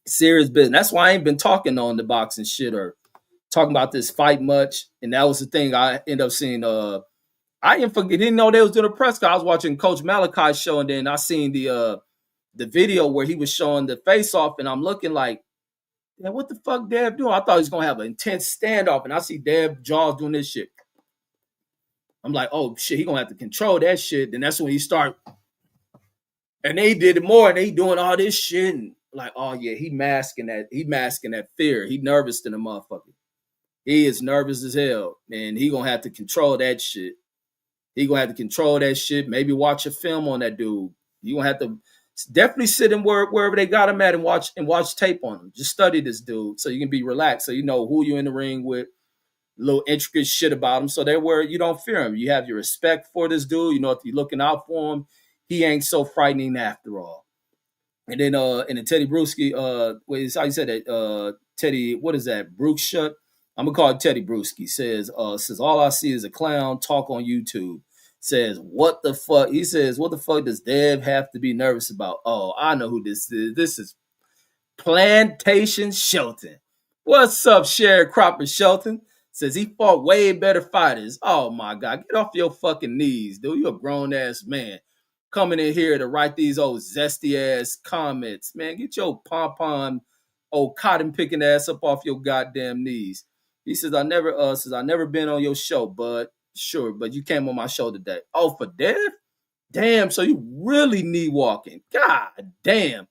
Serious business. That's why I ain't been talking on the boxing shit or talking about this fight much. And that was the thing I ended up seeing. I didn't know they was doing a press conference. I was watching Coach Malachi's show, and then I seen the video where he was showing the face off, and I'm looking like, man, what the fuck Dev doing? I thought he was gonna have an intense standoff, and I see Dev Jaws doing this shit. I'm like, oh shit, he gonna have to control that shit. Then that's when he start, and they did it more, and they doing all this shit, and like, oh yeah, he masking that fear. He nervous to the motherfucker. He is nervous as hell, and he gonna have to control that shit. He gonna have to control that shit. Maybe watch a film on that dude. You gonna have to definitely sit in wherever they got him at and watch tape on him. Just study this dude so you can be relaxed, so you know who you in the ring with, little intricate shit about him, so that where you don't fear him. You have your respect for this dude. You know if you're looking out for him, he ain't so frightening after all. And then Teddy Bruschi, wait, how you said that? Teddy, what is that? Brooks. I'm gonna call it Teddy Bruschi. Says all I see is a clown talk on YouTube. Says what the fuck? He says what the fuck does Dev have to be nervous about? Oh, I know who this is. This is Plantation Shelton. What's up, Sharecropper Shelton? Says he fought way better fighters. Oh my God, get off your fucking knees, dude. You're a grown ass man coming in here to write these old zesty ass comments. Man, get your pom pom, old cotton picking ass up off your goddamn knees. He says I never been on your show, but sure, but you came on my show today. Oh, for Dev? Damn, so you really knee walking. God damn.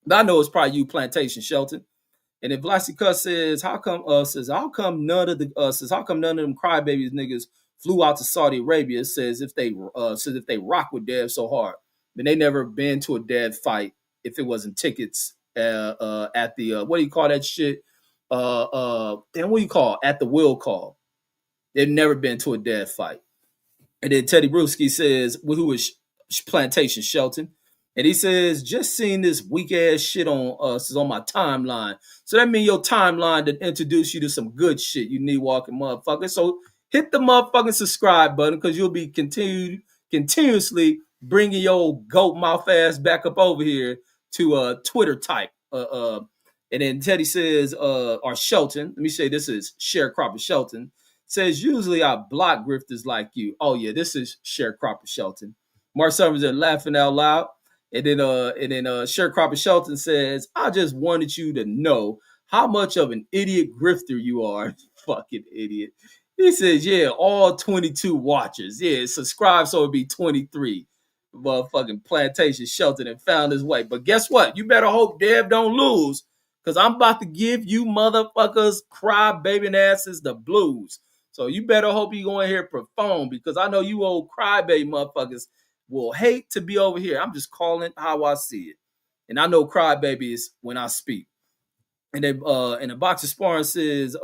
But I know it's probably you, Plantation Shelton. And if Vlasica says how come none of them crybabies niggas flew out to Saudi Arabia, says if they rock with Dev so hard. But they never been to a Dev fight if it wasn't tickets at the what do you call that shit? Then what do you call at the will call? They've never been to a Dev fight. And then Teddy Bruschi says, who is Plantation Shelton? And he says, just seeing this weak ass shit on us is on my timeline. So that means your timeline to introduce you to some good shit, you knee walking motherfucker. So hit the motherfucking subscribe button because you'll be continuously bringing your goat mouth ass back up over here to Twitter type. And then Teddy says, or Shelton, let me say this is Sharecropper Shelton, says usually I block grifters like you. Oh yeah, this is Sharecropper Shelton. Mark Summers are laughing out loud. And then Sharecropper Shelton says, I just wanted you to know how much of an idiot grifter you are. Fucking idiot. He says, yeah, all 22 watchers. Yeah, subscribe so it'd be 23. Motherfucking Plantation Shelton and found his way. But guess what? You better hope Dev don't lose. Because I'm about to give you motherfuckers cry baby asses the blues. So you better hope you go in here perform because I know you old crybaby motherfuckers will hate to be over here. I'm just calling how I see it. And I know crybabies when I speak. And the box of sparring says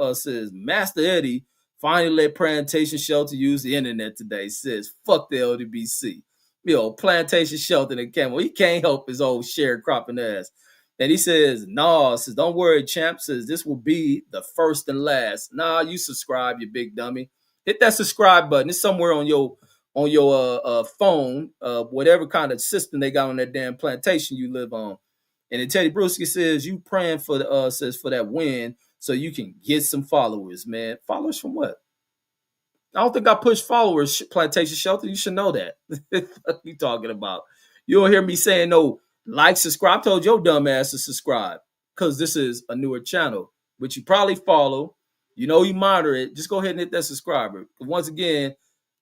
Master Eddie finally let Plantation Shelter use the internet today. Says fuck the LDBC. Plantation Shelter and Camel. He can't help his old sharecropping ass. And he says, nah, says, don't worry, champ. Says this will be the first and last. Nah, you subscribe, you big dummy. Hit that subscribe button. It's somewhere on your phone, whatever kind of system they got on that damn plantation you live on. And then Teddy Bruschi says you praying for for that win so you can get some followers, man. Followers from what? I don't think I push followers, Plantation Shelter. You should know that. What you talking about? You don't hear me saying no like, subscribe. I told your dumb ass to subscribe because this is a newer channel, which you probably follow. You know you monitor it. Just go ahead and hit that subscriber. Once again,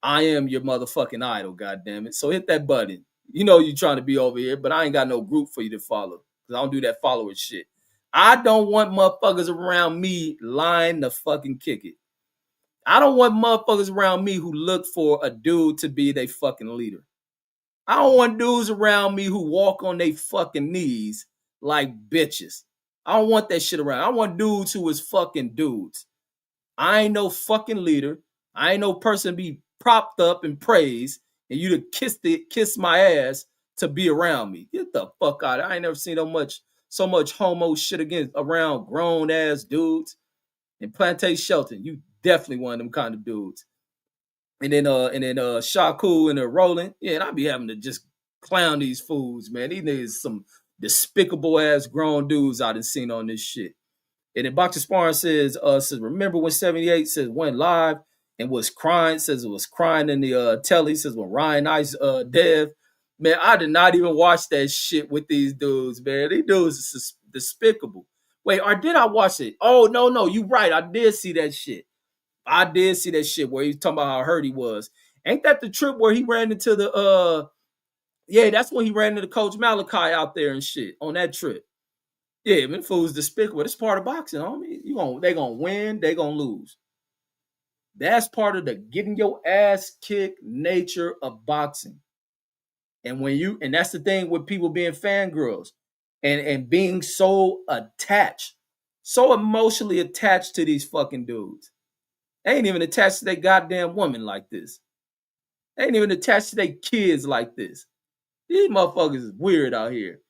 I am your motherfucking idol, goddammit. So hit that button. You know you're trying to be over here, but I ain't got no group for you to follow because I don't do that follower shit. I don't want motherfuckers around me lying to fucking kick it. I don't want motherfuckers around me who look for a dude to be their fucking leader. I don't want dudes around me who walk on their fucking knees like bitches. I don't want that shit around. I want dudes who is fucking dudes. I ain't no fucking leader. I ain't no person to be propped up and praised and you to kiss my ass to be around me. Get the fuck out of here. I ain't never seen so much homo shit against around grown ass dudes. And Plantation Shelton, you definitely one of them kind of dudes. And then Shaku and Roland, yeah, and I be having to just clown these fools, man. These niggas some despicable ass grown dudes I done seen on this shit. And then Boxer Sparring says remember when 78 says went live and was crying, says it was crying in the telly, says when Ryan Ice Dev. Man, I did not even watch that shit with these dudes, man. These dudes are despicable. Wait, or did I watch it? Oh, no, you right. I did see that shit. I did see that shit where he was talking about how hurt he was. Ain't that the trip where he ran into the yeah, that's when he ran into Coach Malachi out there and shit on that trip. Yeah, man, fool's despicable. It's part of boxing, homie. They gonna win, they gonna lose. That's part of the getting your ass kicked nature of boxing. And that's the thing with people being fangirls and being so attached, so emotionally attached to these fucking dudes. They ain't even attached to their goddamn woman like this. They ain't even attached to their kids like this. These motherfuckers is weird out here.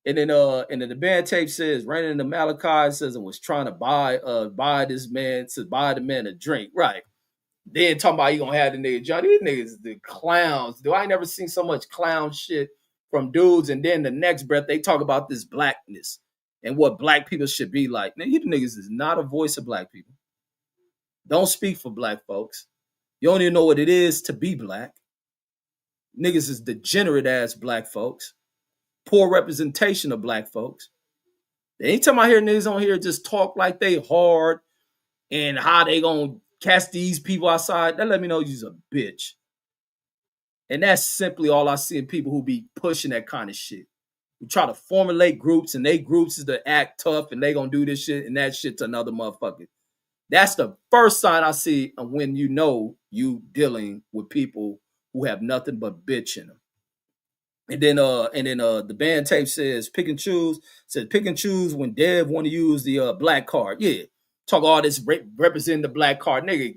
And then the band tape says ran into Malachi says and was trying to buy this man to buy the man a drink. Right. Then talking about you gonna have the nigga John. These niggas the clowns. Do I ain't never seen so much clown shit from dudes, and then the next breath they talk about this blackness and what black people should be like. Now, you niggas is not a voice of black people. Don't speak for black folks. You don't even know what it is to be black. Niggas is degenerate ass black folks. Poor representation of black folks. Anytime I hear niggas on here just talk like they hard and how they gonna cast these people outside, that let me know you's a bitch. And that's simply all I see in people who be pushing that kind of shit. Who try to formulate groups and they groups is to act tough and they gonna do this shit and that shit to another motherfucker. That's the first sign I see of when you know you dealing with people who have nothing but bitch in them. And then the band tape says pick and choose. Says pick and choose when Dev want to use the black card. Yeah, talk all this representing the black card, nigga.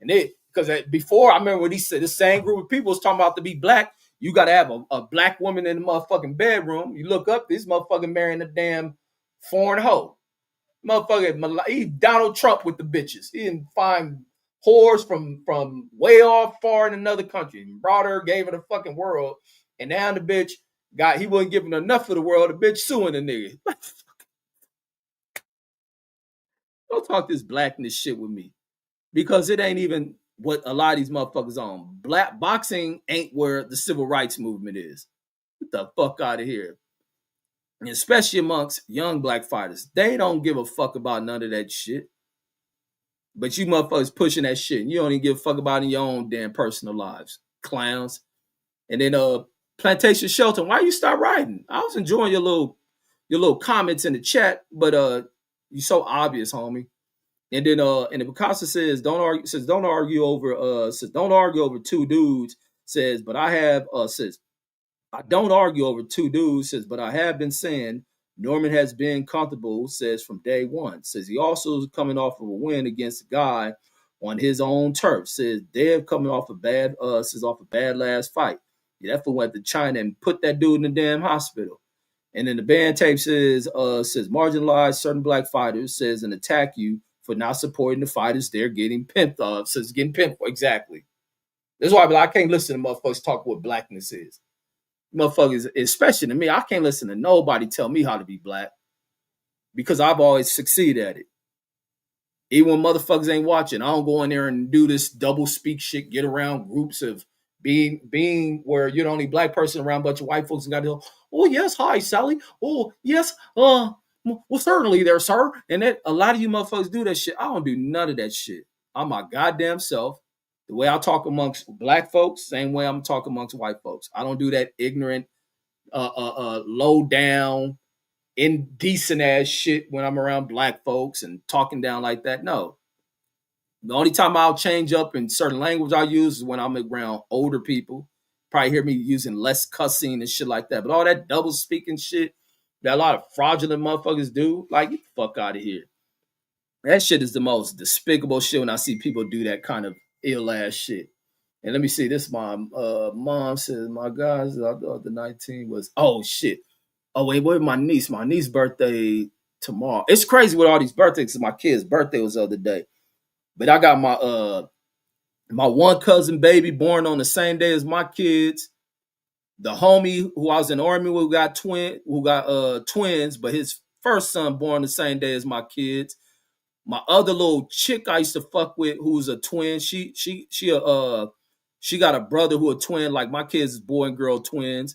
And they because before I remember when he said the same group of people was talking about to be black. You got to have a black woman in the motherfucking bedroom. You look up, this motherfucking marrying a damn foreign hoe. Motherfucker, he Donald Trump with the bitches. He didn't find whores from way off far in another country. Brought her, gave her the fucking world. And now the bitch he wasn't giving enough of the world. The bitch suing the nigga. Don't talk this blackness shit with me. Because it ain't even what a lot of these motherfuckers on. Black boxing ain't where the civil rights movement is. Get the fuck out of here. And especially amongst young black fighters. They don't give a fuck about none of that shit. But you motherfuckers pushing that shit. And you don't even give a fuck about in your own damn personal lives. Clowns. And then Plantation Shelton, why you stop writing? I was enjoying your little comments in the chat, but you so obvious, homie. And then Picasso says don't argue over two dudes. Says, but I have says I don't argue over two dudes. Says, but I have been saying Norman has been comfortable. Says from day one. Says he also is coming off of a win against a guy on his own turf. Says Dev coming off a bad last fight. Yeah, that fool went to China and put that dude in the damn hospital. And then the band tape says marginalize certain black fighters, says and attack you for not supporting the fighters they're getting pimped off. Says getting pimped for. Exactly. That's why I can't listen to motherfuckers talk what blackness is. Motherfuckers, especially to me, I can't listen to nobody tell me how to be black because I've always succeeded at it. Even when motherfuckers ain't watching, I don't go in there and do this double speak shit, get around groups of being where you're the only black person around a bunch of white folks and got to go, oh, yes, hi, Sally. Oh, yes, well, certainly there, sir. And that a lot of you motherfuckers do that shit. I don't do none of that shit. I'm my goddamn self. The way I talk amongst black folks, same way I'm talking amongst white folks. I don't do that ignorant, low down, indecent ass shit when I'm around black folks and talking down like that. No. The only time I'll change up in certain language I use is when I'm around older people. Probably hear me using less cussing and shit like that. But all that double speaking shit that a lot of fraudulent motherfuckers do, like, get the fuck out of here. That shit is the most despicable shit when I see people do that kind of ill ass shit. And let me see, this mom says, my God, the 19 was, oh shit. Oh, wait, where's my niece? My niece's birthday tomorrow. It's crazy with all these birthdays. My kid's birthday was the other day. But I got my one cousin baby born on the same day as my kids. The homie who I was in the army with got twins, but his first son born the same day as my kids. My other little chick I used to fuck with, who's a twin, she got a brother who a twin, like my kids is boy and girl twins.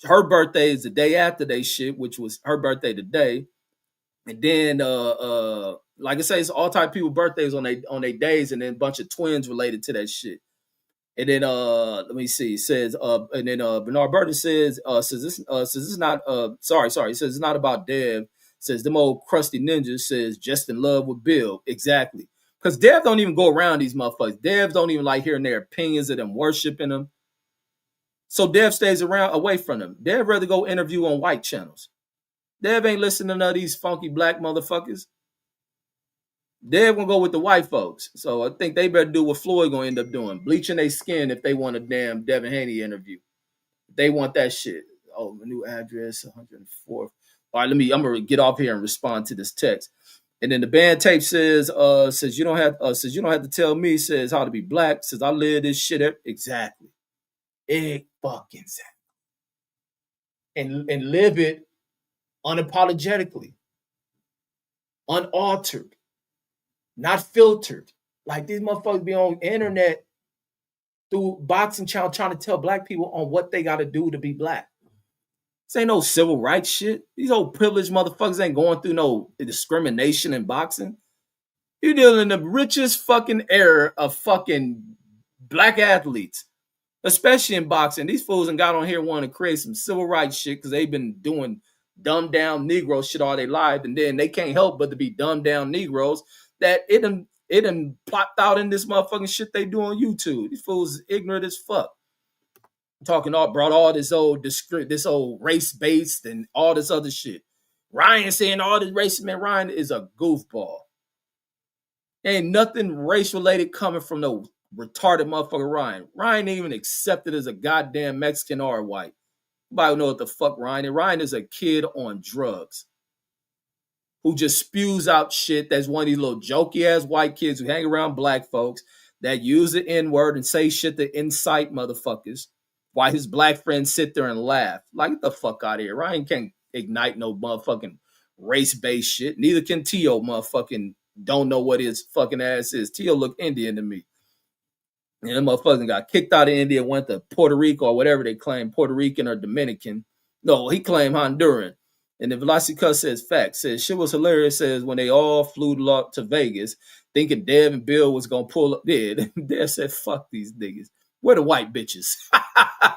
Her birthday is the day after they shit, which was her birthday today. And then like I say, it's all type of people birthdays on they days, and then a bunch of twins related to that shit. And then let me see. It says and then Bernard Burton says this is not sorry. It says it's not about Dev. It says them old crusty ninjas says just in love with Bill. Exactly. Because Dev don't even go around these motherfuckers. Dev don't even like hearing their opinions of them worshiping them. So Dev stays around away from them. Dev rather go interview on white channels. Dev ain't listening to none of these funky black motherfuckers. Dev gonna go with the white folks. So I think they better do what Floyd gonna end up doing. Bleaching their skin if they want a damn Devin Haney interview. They want that shit. Oh, my new address, 104th. All right, I'm gonna get off here and respond to this text. And then the band tape says you don't have to tell me, says how to be black, says I live this shit exactly. Fucking exactly. And live it unapologetically, unaltered, not filtered. Like these motherfuckers be on internet through boxing channel trying to tell black people on what they got to do to be black. This ain't no civil rights shit. These old privileged motherfuckers ain't going through no discrimination in boxing. You're dealing in the richest fucking era of fucking black athletes, especially in boxing. These fools and got on here wanting to create some civil rights shit because they've been doing dumbed down Negro shit all their life, and then they can't help but to be dumbed down Negroes. That it done plopped out in this motherfucking shit they do on YouTube. These fools is ignorant as fuck. Brought all this old race based and all this other shit. Ryan saying all this racist, man. Ryan is a goofball. Ain't nothing race related coming from no retarded motherfucker Ryan. Ryan ain't even accepted as a goddamn Mexican or white. Nobody know what the fuck Ryan is. Ryan is a kid on drugs who just spews out shit. That's one of these little jokey ass white kids who hang around black folks that use the N-word and say shit to incite motherfuckers while his black friends sit there and laugh. Like, get the fuck out of here. Ryan can't ignite no motherfucking race-based shit. Neither can Tio motherfucking don't know what his fucking ass is. Tio look Indian to me. And them motherfuckers got kicked out of India, went to Puerto Rico or whatever they claim, Puerto Rican or Dominican. No, he claimed Honduran. And the Velocity Cuss says facts. Says shit was hilarious. Says when they all flew to Vegas, thinking Dev and Bill was gonna pull up. Yeah, Dev said fuck these niggas. Where the white bitches?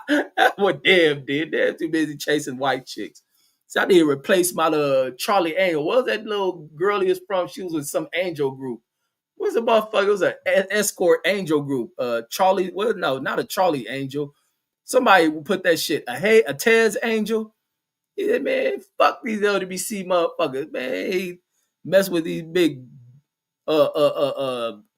That's what Dev did. They're too busy chasing white chicks. So I need to replace my Charlie Angel. What was that little girl he was from? She was with some angel group. What's the motherfucker? It was an escort angel group. Charlie, well, no, not a Charlie Angel. Somebody put that shit. A Tez Angel. Yeah, man, fuck these LWC motherfuckers, man. He mess with these big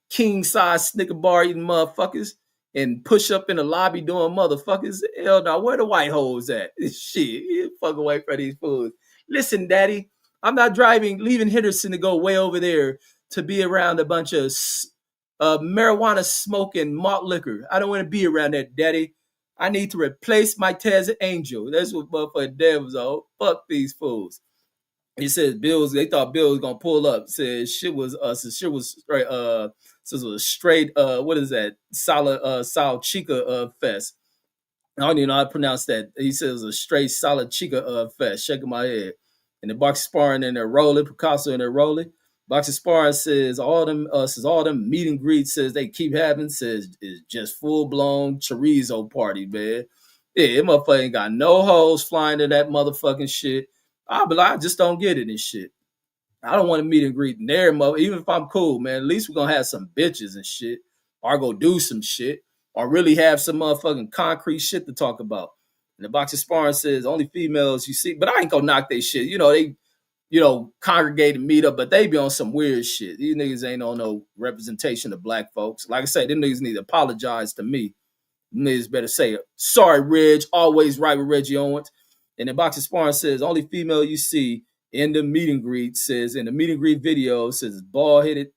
king size Snicker bar eating motherfuckers and push up in the lobby doing motherfuckers. Hell no, where the white hoes at? Shit, you fuck away from these fools. Listen, daddy, I'm not leaving Henderson to go way over there to be around a bunch of marijuana smoking malt liquor. I don't want to be around that, daddy. I need to replace my Tez Angel. That's what motherfucker Dev was on. Fuck these fools. He says they thought Bill was gonna pull up. Says shit was straight says it was straight what is that? Solid Chica fest. I don't even know how to pronounce that. He says it was a straight solid Chica fest. Shaking my head. And the boxing sparring and they're rolling, Picasso and they're rolling. Boxing sparring says all them meet and greets says they keep having says is just full blown chorizo party, man. Yeah, motherfucker ain't got no hoes flying to that motherfucking shit. I just don't get it and shit. I don't want to meet and greet there, even if I'm cool, man. At least we're gonna have some bitches and shit, or go do some shit, or really have some motherfucking concrete shit to talk about. And the boxing sparring says only females you see, but I ain't gonna knock they shit. They congregate and meet up, but they be on some weird shit. These niggas ain't on no representation of black folks. Like I said, them niggas need to apologize to me. Them niggas better say, sorry, Reg, always right with Reggie Owens. And the boxing sparring says, only female you see in the meet and greet says, in the meet and greet video, says, bald headed.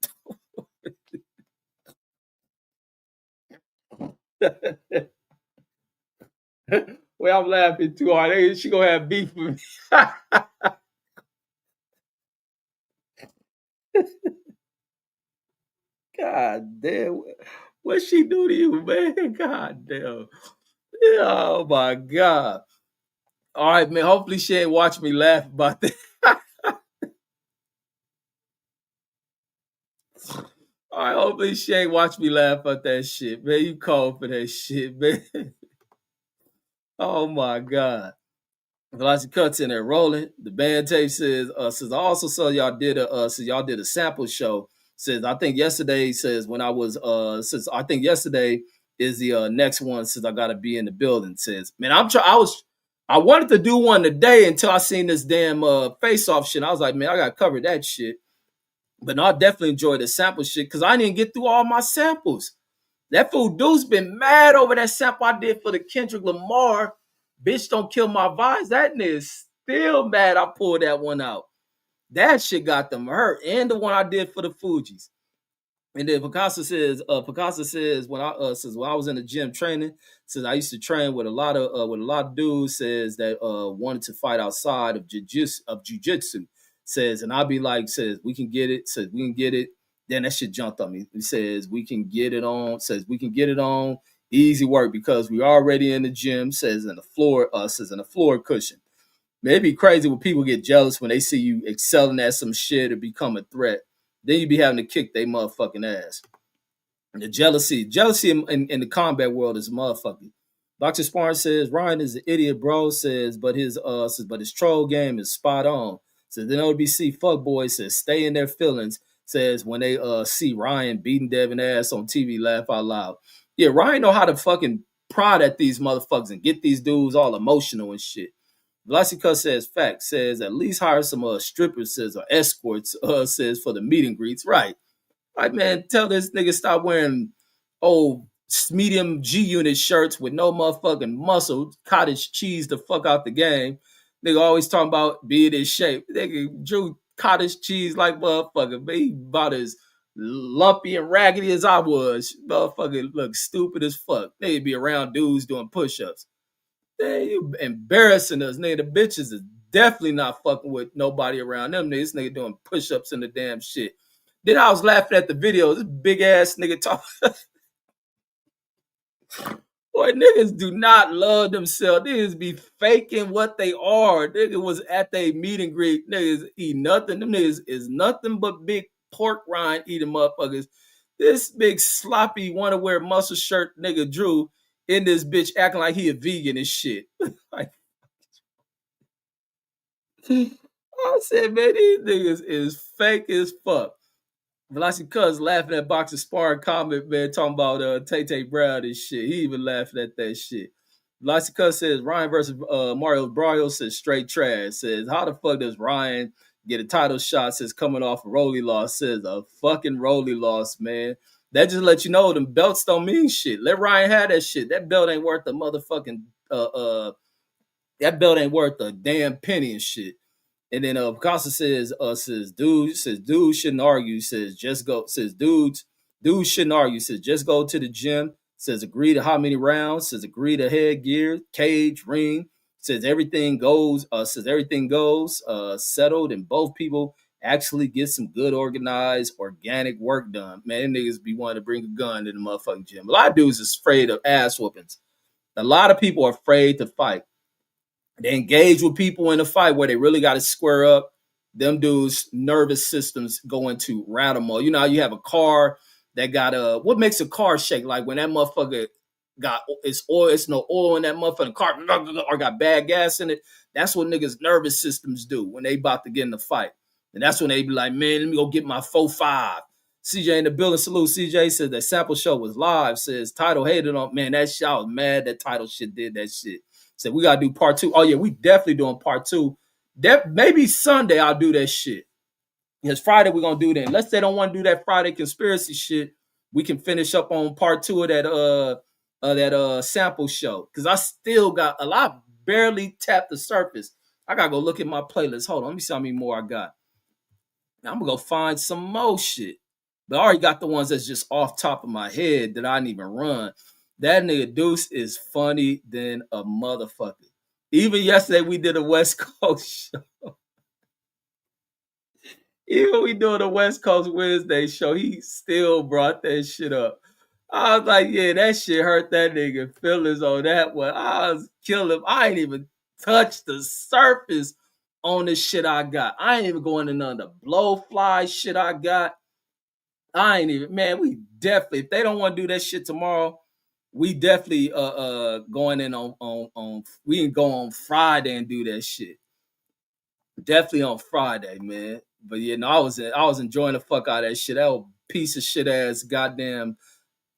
Well, I'm laughing too hard. She gonna have beef with me. God damn. What she do to you, man? God damn. Oh my God. All right, man. Hopefully she ain't watch me laugh about that. I hopefully she ain't watch me laugh at that shit, man. You called for that shit, man. Oh my god. Velocity cuts in there rolling. The band tape says I also saw y'all did a sample show. Says I think yesterday says when I was says I think yesterday is the next one since I gotta be in the building. Says, man, I wanted to do one today until I seen this damn face-off shit. I was like, man, I gotta cover that shit. But no, I definitely enjoyed the sample shit because I didn't get through all my samples. That fool Deuce been mad over that sample I did for the Kendrick Lamar. Bitch, don't kill my vibes. That nigga is still mad I pulled that one out. That shit got them hurt. And the one I did for the Fugees. And then Picasso says when I was in the gym training, says I used to train with a lot of dudes, says that wanted to fight outside of jujitsu. Says, and I'll be like, says we can get it, says we can get it. Then that shit jumped on me. He says we can get it on, says we can get it on easy work because we already in the gym, says in the floor, says in the floor cushion. Man, it'd be crazy when people get jealous when they see you excelling at some shit or become a threat. Then you be having to kick they motherfucking ass. And the jealousy in the combat world is motherfucking. Dr. Sparn says Ryan is an idiot, bro. But his troll game is spot on. Says then OBC fuckboy says stay in their feelings. Says when they see Ryan beating Devin ass on TV, laugh out loud. Yeah, Ryan know how to fucking prod at these motherfuckers and get these dudes all emotional and shit. Vlasica says fact, says at least hire some strippers, says, or escorts, says for the meet and greets. Right. Like, man, tell this nigga stop wearing old medium G unit shirts with no motherfucking muscle, cottage cheese the fuck out the game. Nigga always talking about being in shape. Nigga drew cottage cheese like motherfucker, but he about as lumpy and raggedy as I was. Motherfucker look stupid as fuck. They be around dudes doing push-ups. Hey, you embarrassing us, nigga. The bitches is definitely not fucking with nobody around them. Niggas nigga doing push-ups in the damn shit. Then I was laughing at the video. This big ass nigga talking. Boy, niggas do not love themselves. Niggas be faking what they are. Nigga was at they meet and greet. Niggas eat nothing. Them niggas is nothing but big pork rind eating motherfuckers. This big sloppy wanna wear muscle shirt nigga Drew in this bitch acting like he a vegan and shit. Like, I said, man, these niggas is fake as fuck. Velocity Cuz laughing at Boxer Sparring comment, man, talking about Tay Brown and shit. He even laughing at that shit. Velocity Cuz says Ryan versus Mario Brio says straight trash. Says, how the fuck does Ryan get a title shot says coming off a Rolly loss? Says a fucking Rolly loss, man. That just let you know them belts don't mean shit. Let Ryan have that shit. That belt ain't worth a motherfucking that belt ain't worth a damn penny and shit. And then Picasso dude shouldn't argue, says just go, says dudes shouldn't argue, says just go to the gym, says agree to how many rounds, says agree to headgear, cage, ring, says everything goes, settled, and both people actually get some good organized organic work done. Man, niggas be wanting to bring a gun to the motherfucking gym. A lot of dudes is afraid of ass whoopings. A lot of people are afraid to fight. They engage with people in a fight where they really got to square up. Them dudes' nervous systems go into rattle mode. You know how you have a car that got what makes a car shake? Like when that motherfucker got it's no oil in that motherfucking car or got bad gas in it. That's what niggas' nervous systems do when they about to get in the fight. And that's when they be like, man, let me go get my 4-5. CJ in the building, salute. CJ says that sample show was live. Says Title hated on, man, that shit, I was mad that Title shit did that shit. Said we gotta do part 2. Oh yeah, we definitely doing part 2. Maybe Sunday I'll do that shit. Because Friday we're gonna do that. Unless they don't want to do that Friday conspiracy shit, we can finish up on part 2 of that sample show. Cause I still got a lot, barely tapped the surface. I gotta go look at my playlist. Hold on, let me see how many more I got. Now, I'm gonna go find some more shit. But I already got the ones that's just off top of my head that I didn't even run. That nigga Deuce is funny than a motherfucker. Even yesterday we did a West Coast show. Even we doing a West Coast Wednesday show, he still brought that shit up. I was like, yeah, that shit hurt that nigga feelings on that one. I was killing him. I ain't even touched the surface on the shit I got. I ain't even going to none of the blowfly shit I got. I ain't even, man. We definitely, if they don't want to do that shit tomorrow, we definitely going in on we can go on Friday and do that shit. Definitely on Friday, man. But yeah, no, I was enjoying the fuck out of that shit. That old piece of shit ass goddamn.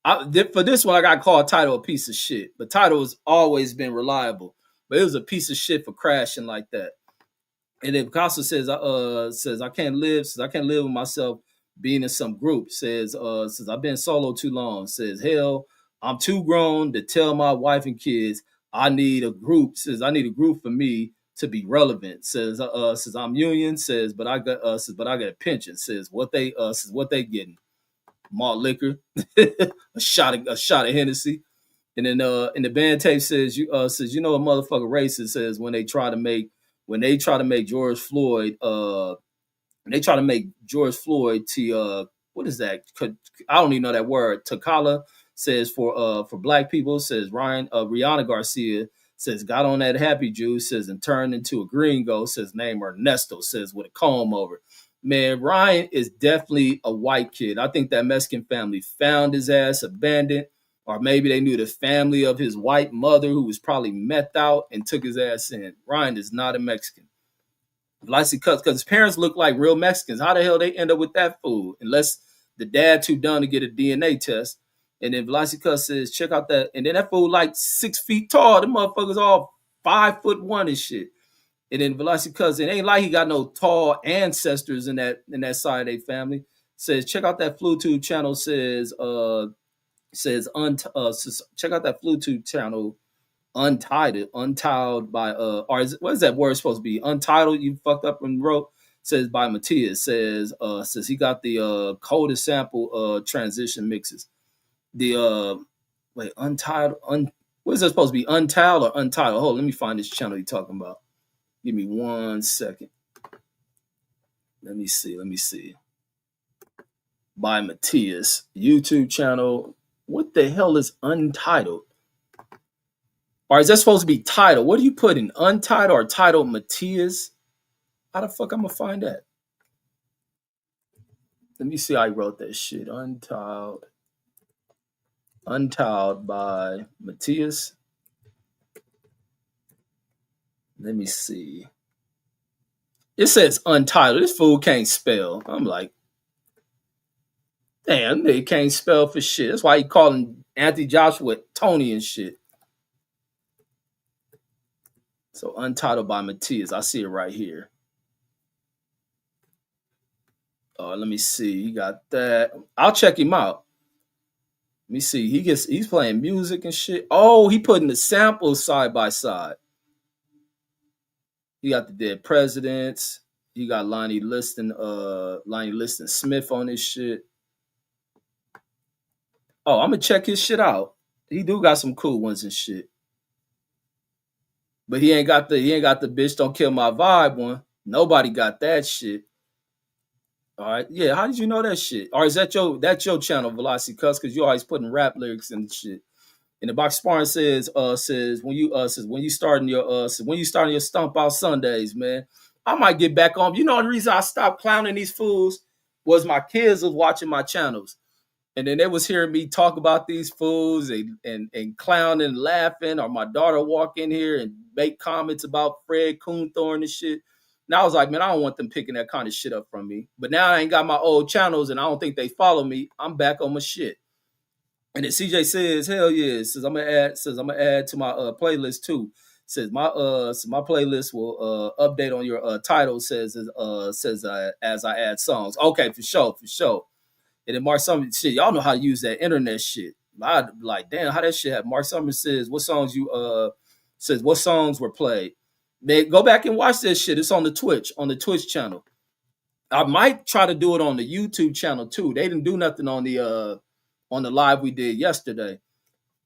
For this one, I got called Title a piece of shit, but Title has always been reliable. But it was a piece of shit for crashing like that. And then Picasso says I can't live with myself being in some group. Says I've been solo too long. Says hell, I'm too grown to tell my wife and kids I need a group. Says I need a group for me to be relevant. Says I'm union. But I got a pension. Says what they getting malt liquor, a shot of Hennessy. And then in the band tape says you know a motherfucker racist says when they try to make George Floyd they try to make George Floyd to what is that? I don't even know that word. Takala says for black people says Rihanna Garcia says got on that happy juice says and turned into a gringo says name Ernesto says with a comb over. Man, Ryan is definitely a white kid. I think that Mexican family found his ass abandoned, or maybe they knew the family of his white mother who was probably methed out and took his ass in. Ryan is not a Mexican. Velocity cuts because his parents look like real Mexicans. How the hell they end up with that food? Unless the dad too dumb to get a DNA test. And then Velocity Cuts says, check out that. And then that fool like 6 feet tall. The motherfuckers all 5'1" and shit. And then Velocity Cuts, it ain't like he got no tall ancestors in that side of their family. Says, check out that FluTube channel. Check out that FluTube channel untitled by what is that word supposed to be? Untitled, you fucked up and wrote. Says by Matias. Says he got the coldest sample transition mixes. The untitled what is that supposed to be? Untitled or untitled? Hold on, let me find this channel you're talking about. Give me 1 second. Let me see. By Matias. YouTube channel. What the hell is untitled? Or is that supposed to be titled? What do you put in untitled or titled Matias? How the fuck I'm gonna find that? Let me see how I wrote that shit. Untitled by Matias. Let me see. It says untitled. This fool can't spell. I'm like, damn, they can't spell for shit. That's why he calling Anthony Joshua Tony and shit. So untitled by Matias. I see it right here. Let me see. He got that. I'll check him out. Let me see. He's playing music and shit. Oh, he putting the samples side by side. He got the Dead Presidents. He got Lonnie Liston Smith on this shit. Oh, I'm gonna check his shit out. He do got some cool ones and shit. But he ain't got the bitch don't kill my vibe one. Nobody got that shit. All right. Yeah, how did you know that shit? Or is that your channel, Velocity Cuss? Because you always putting rap lyrics and shit. And the box sparring says when you starting your stump out Sundays, man. I might get back on. You know the reason I stopped clowning these fools was my kids was watching my channels. And then they was hearing me talk about these fools and clowning and laughing, or my daughter walk in here and make comments about Fred Coonthorne and shit. And I was like, man, I don't want them picking that kind of shit up from me. But now I ain't got my old channels and I don't think they follow me. I'm back on my shit. And then CJ says, hell yeah, says I'm gonna add to my playlist too. Says my playlist will update on your title says as I add songs. Okay, for sure. And then Mark Summers, shit, y'all know how to use that internet shit. I like, damn, how that shit happen. Mark Summers says what songs were played. Man, go back and watch that shit. It's on the Twitch channel. I might try to do it on the YouTube channel too. They didn't do nothing on the live we did yesterday.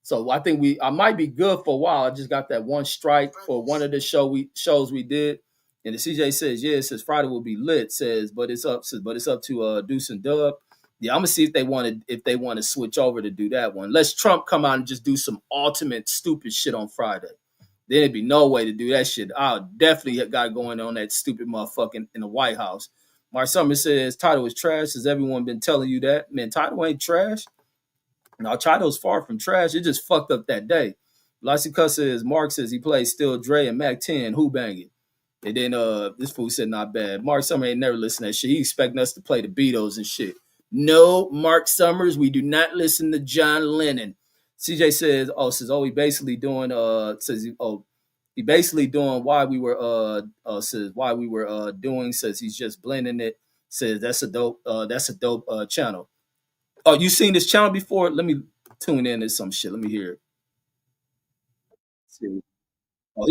So I think I might be good for a while. I just got that one strike for one of the shows we did. And the CJ says, yeah, it says Friday will be lit, but it's up to Deuce and Dub. Yeah, I'm gonna see if they want to switch over to do that one. Let's Trump come out and just do some ultimate stupid shit on Friday. Then it'd be no way to do that shit. I'll definitely got going on that stupid motherfucking in the White House. Mark Summers says Title is trash. Has everyone been telling you that? Man, Title ain't trash. No, Title's far from trash. It just fucked up that day. Lysica says Mark says he plays Still Dre and Mac 10. Who banging? And then this fool said not bad. Mark Summers ain't never listened to that shit. He expecting us to play the Beatles and shit. No, Mark Summers, we do not listen to John Lennon. CJ says, he basically doing he basically doing why we were doing, says he's just blending it, says that's a dope channel. Oh, you seen this channel before? Let me tune in to some shit. Let me hear it. See. Oh,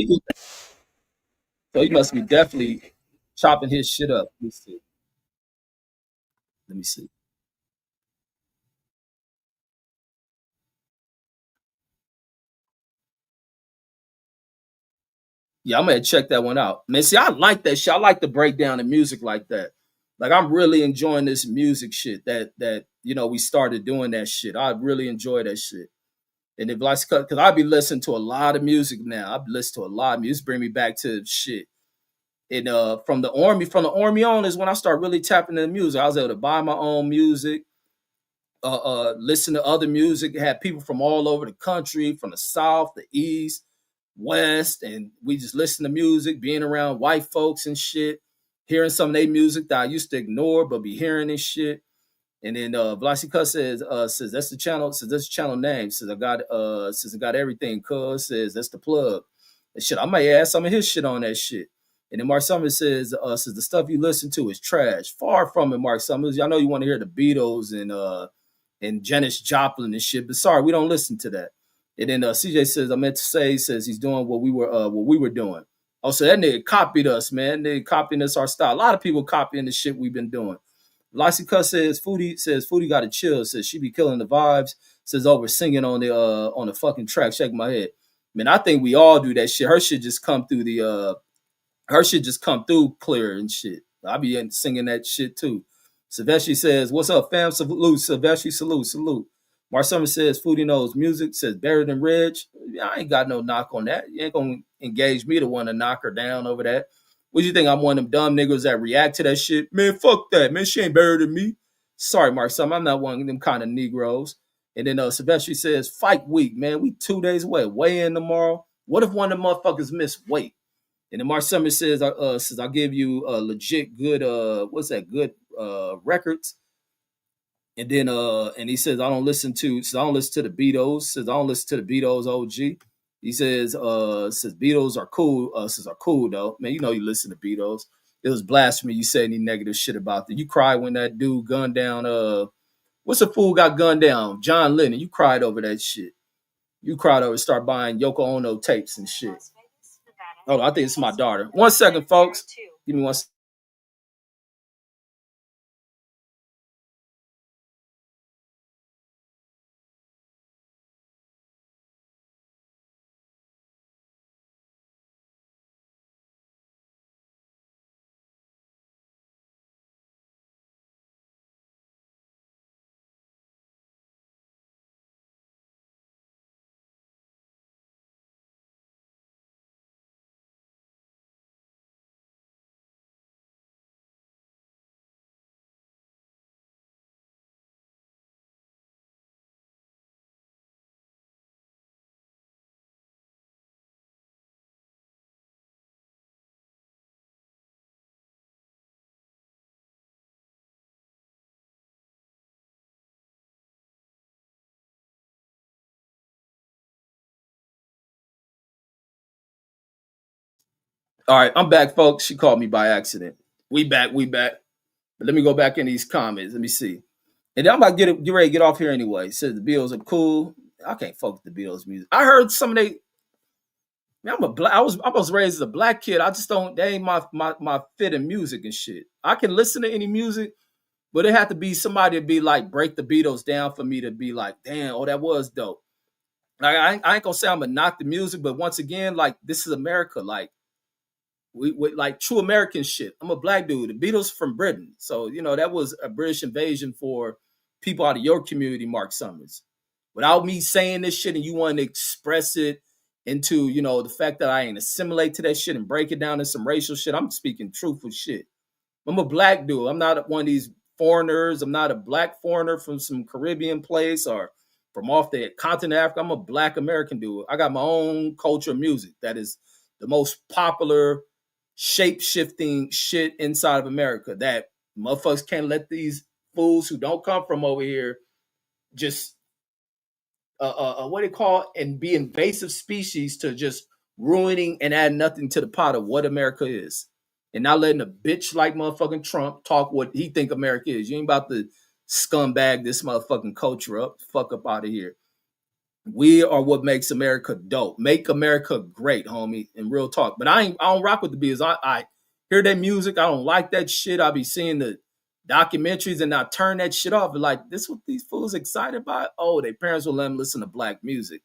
so he must be definitely chopping his shit up. Let me see. Let me see. Yeah, I'm gonna check that one out. Man, see, I like that shit. I like to break down the music like that. Like I'm really enjoying this music shit that we started doing that shit. I really enjoy that shit. And if like, cause I be listening to a lot of music now. I be listening to a lot of music. Bring me back to shit. And from the army on is when I start really tapping into music. I was able to buy my own music, listen to other music, have people from all over the country, from the south, the east, west, and we just listen to music, being around white folks and shit, hearing some of their music that I used to ignore but be hearing this shit. And then Vlasica says that's the channel, says that's the channel name. Says I got everything, cuz says that's the plug. And shit, I might add some of his shit on that shit. And then Mark Summers says the stuff you listen to is trash. Far from it, Mark Summers. Y'all know you want to hear the Beatles and Janis Joplin and shit, but sorry, we don't listen to that. And then CJ says I meant to say, says he's doing what we were doing. Oh, so that nigga copied us, man. They copying us our style. A lot of people copying the shit we've been doing. Lysica says Foodie got to chill. Says she be killing the vibes. Says over singing on the fucking track. Shake my head. Man, I think we all do that shit. Her shit just come through clear and shit. I be singing that shit too. Silvestri says, "What's up, fam?" Salute, Silvestri. Salute, salute. Marcel says, "Foodie knows music." Says better than Reg. I ain't got no knock on that. You ain't gonna engage me to want to knock her down over that. What you think? I'm one of them dumb niggas that react to that shit? Man, fuck that. Man, she ain't better than me. Sorry, Marcel. I'm not one of them kind of Negroes. And then Silvestri says, "Fight week, man. We 2 days away. Weigh in tomorrow. What if one of the motherfuckers miss weight?" And then Mark Summers says I'll give you legit good what's that good records. And then and he says I don't listen to the Beatles. Says I don't listen to the Beatles OG. He says Beatles are cool. Says are cool though. Man, you know you listen to Beatles. It was blasphemy. You say any negative shit about that. You cried when that dude gunned down what's the fool got gunned down? John Lennon. You cried over that shit. You cried over start buying Yoko Ono tapes and shit. Hold on, I think it's my daughter. 1 second, folks. Give me one. All right, I'm back, folks. She called me by accident. We back, we back. But let me go back in these comments. Let me see. And then I'm about to get ready to get off here anyway. It says the Bills are cool. I can't fuck with the Bills music. I heard some of they. Man, I was raised as a black kid. I just don't. They ain't my fit in music and shit. I can listen to any music, but it had to be somebody to be like break the Beatles down for me to be like, damn, oh that was dope. Like I ain't gonna say I'm gonna knock the music, but once again, like this is America. Like we like true American shit. I'm a black dude. The Beatles from Britain, so that was a British invasion for people out of your community, Mark Summers. Without me saying this shit, and you want to express it into the fact that I ain't assimilate to that shit and break it down in some racial shit. I'm speaking truthful shit. I'm a black dude. I'm not one of these foreigners. I'm not a black foreigner from some Caribbean place or from off the continent of Africa. I'm a black American dude. I got my own culture of music that is the most popular shape shifting shit inside of America that motherfuckers can't let these fools who don't come from over here just what they call and be invasive species to just ruining and add nothing to the pot of what America is. And not letting a bitch like motherfucking Trump talk what he think America is. You ain't about to scumbag this motherfucking culture up. Fuck up out of here. We are what makes America dope. Make America great, homie. In real talk. But I don't rock with the Beatles. I hear their music. I don't like that shit. I be seeing the documentaries and I turn that shit off. Like, this what these fools excited about? Oh, their parents will let them listen to black music,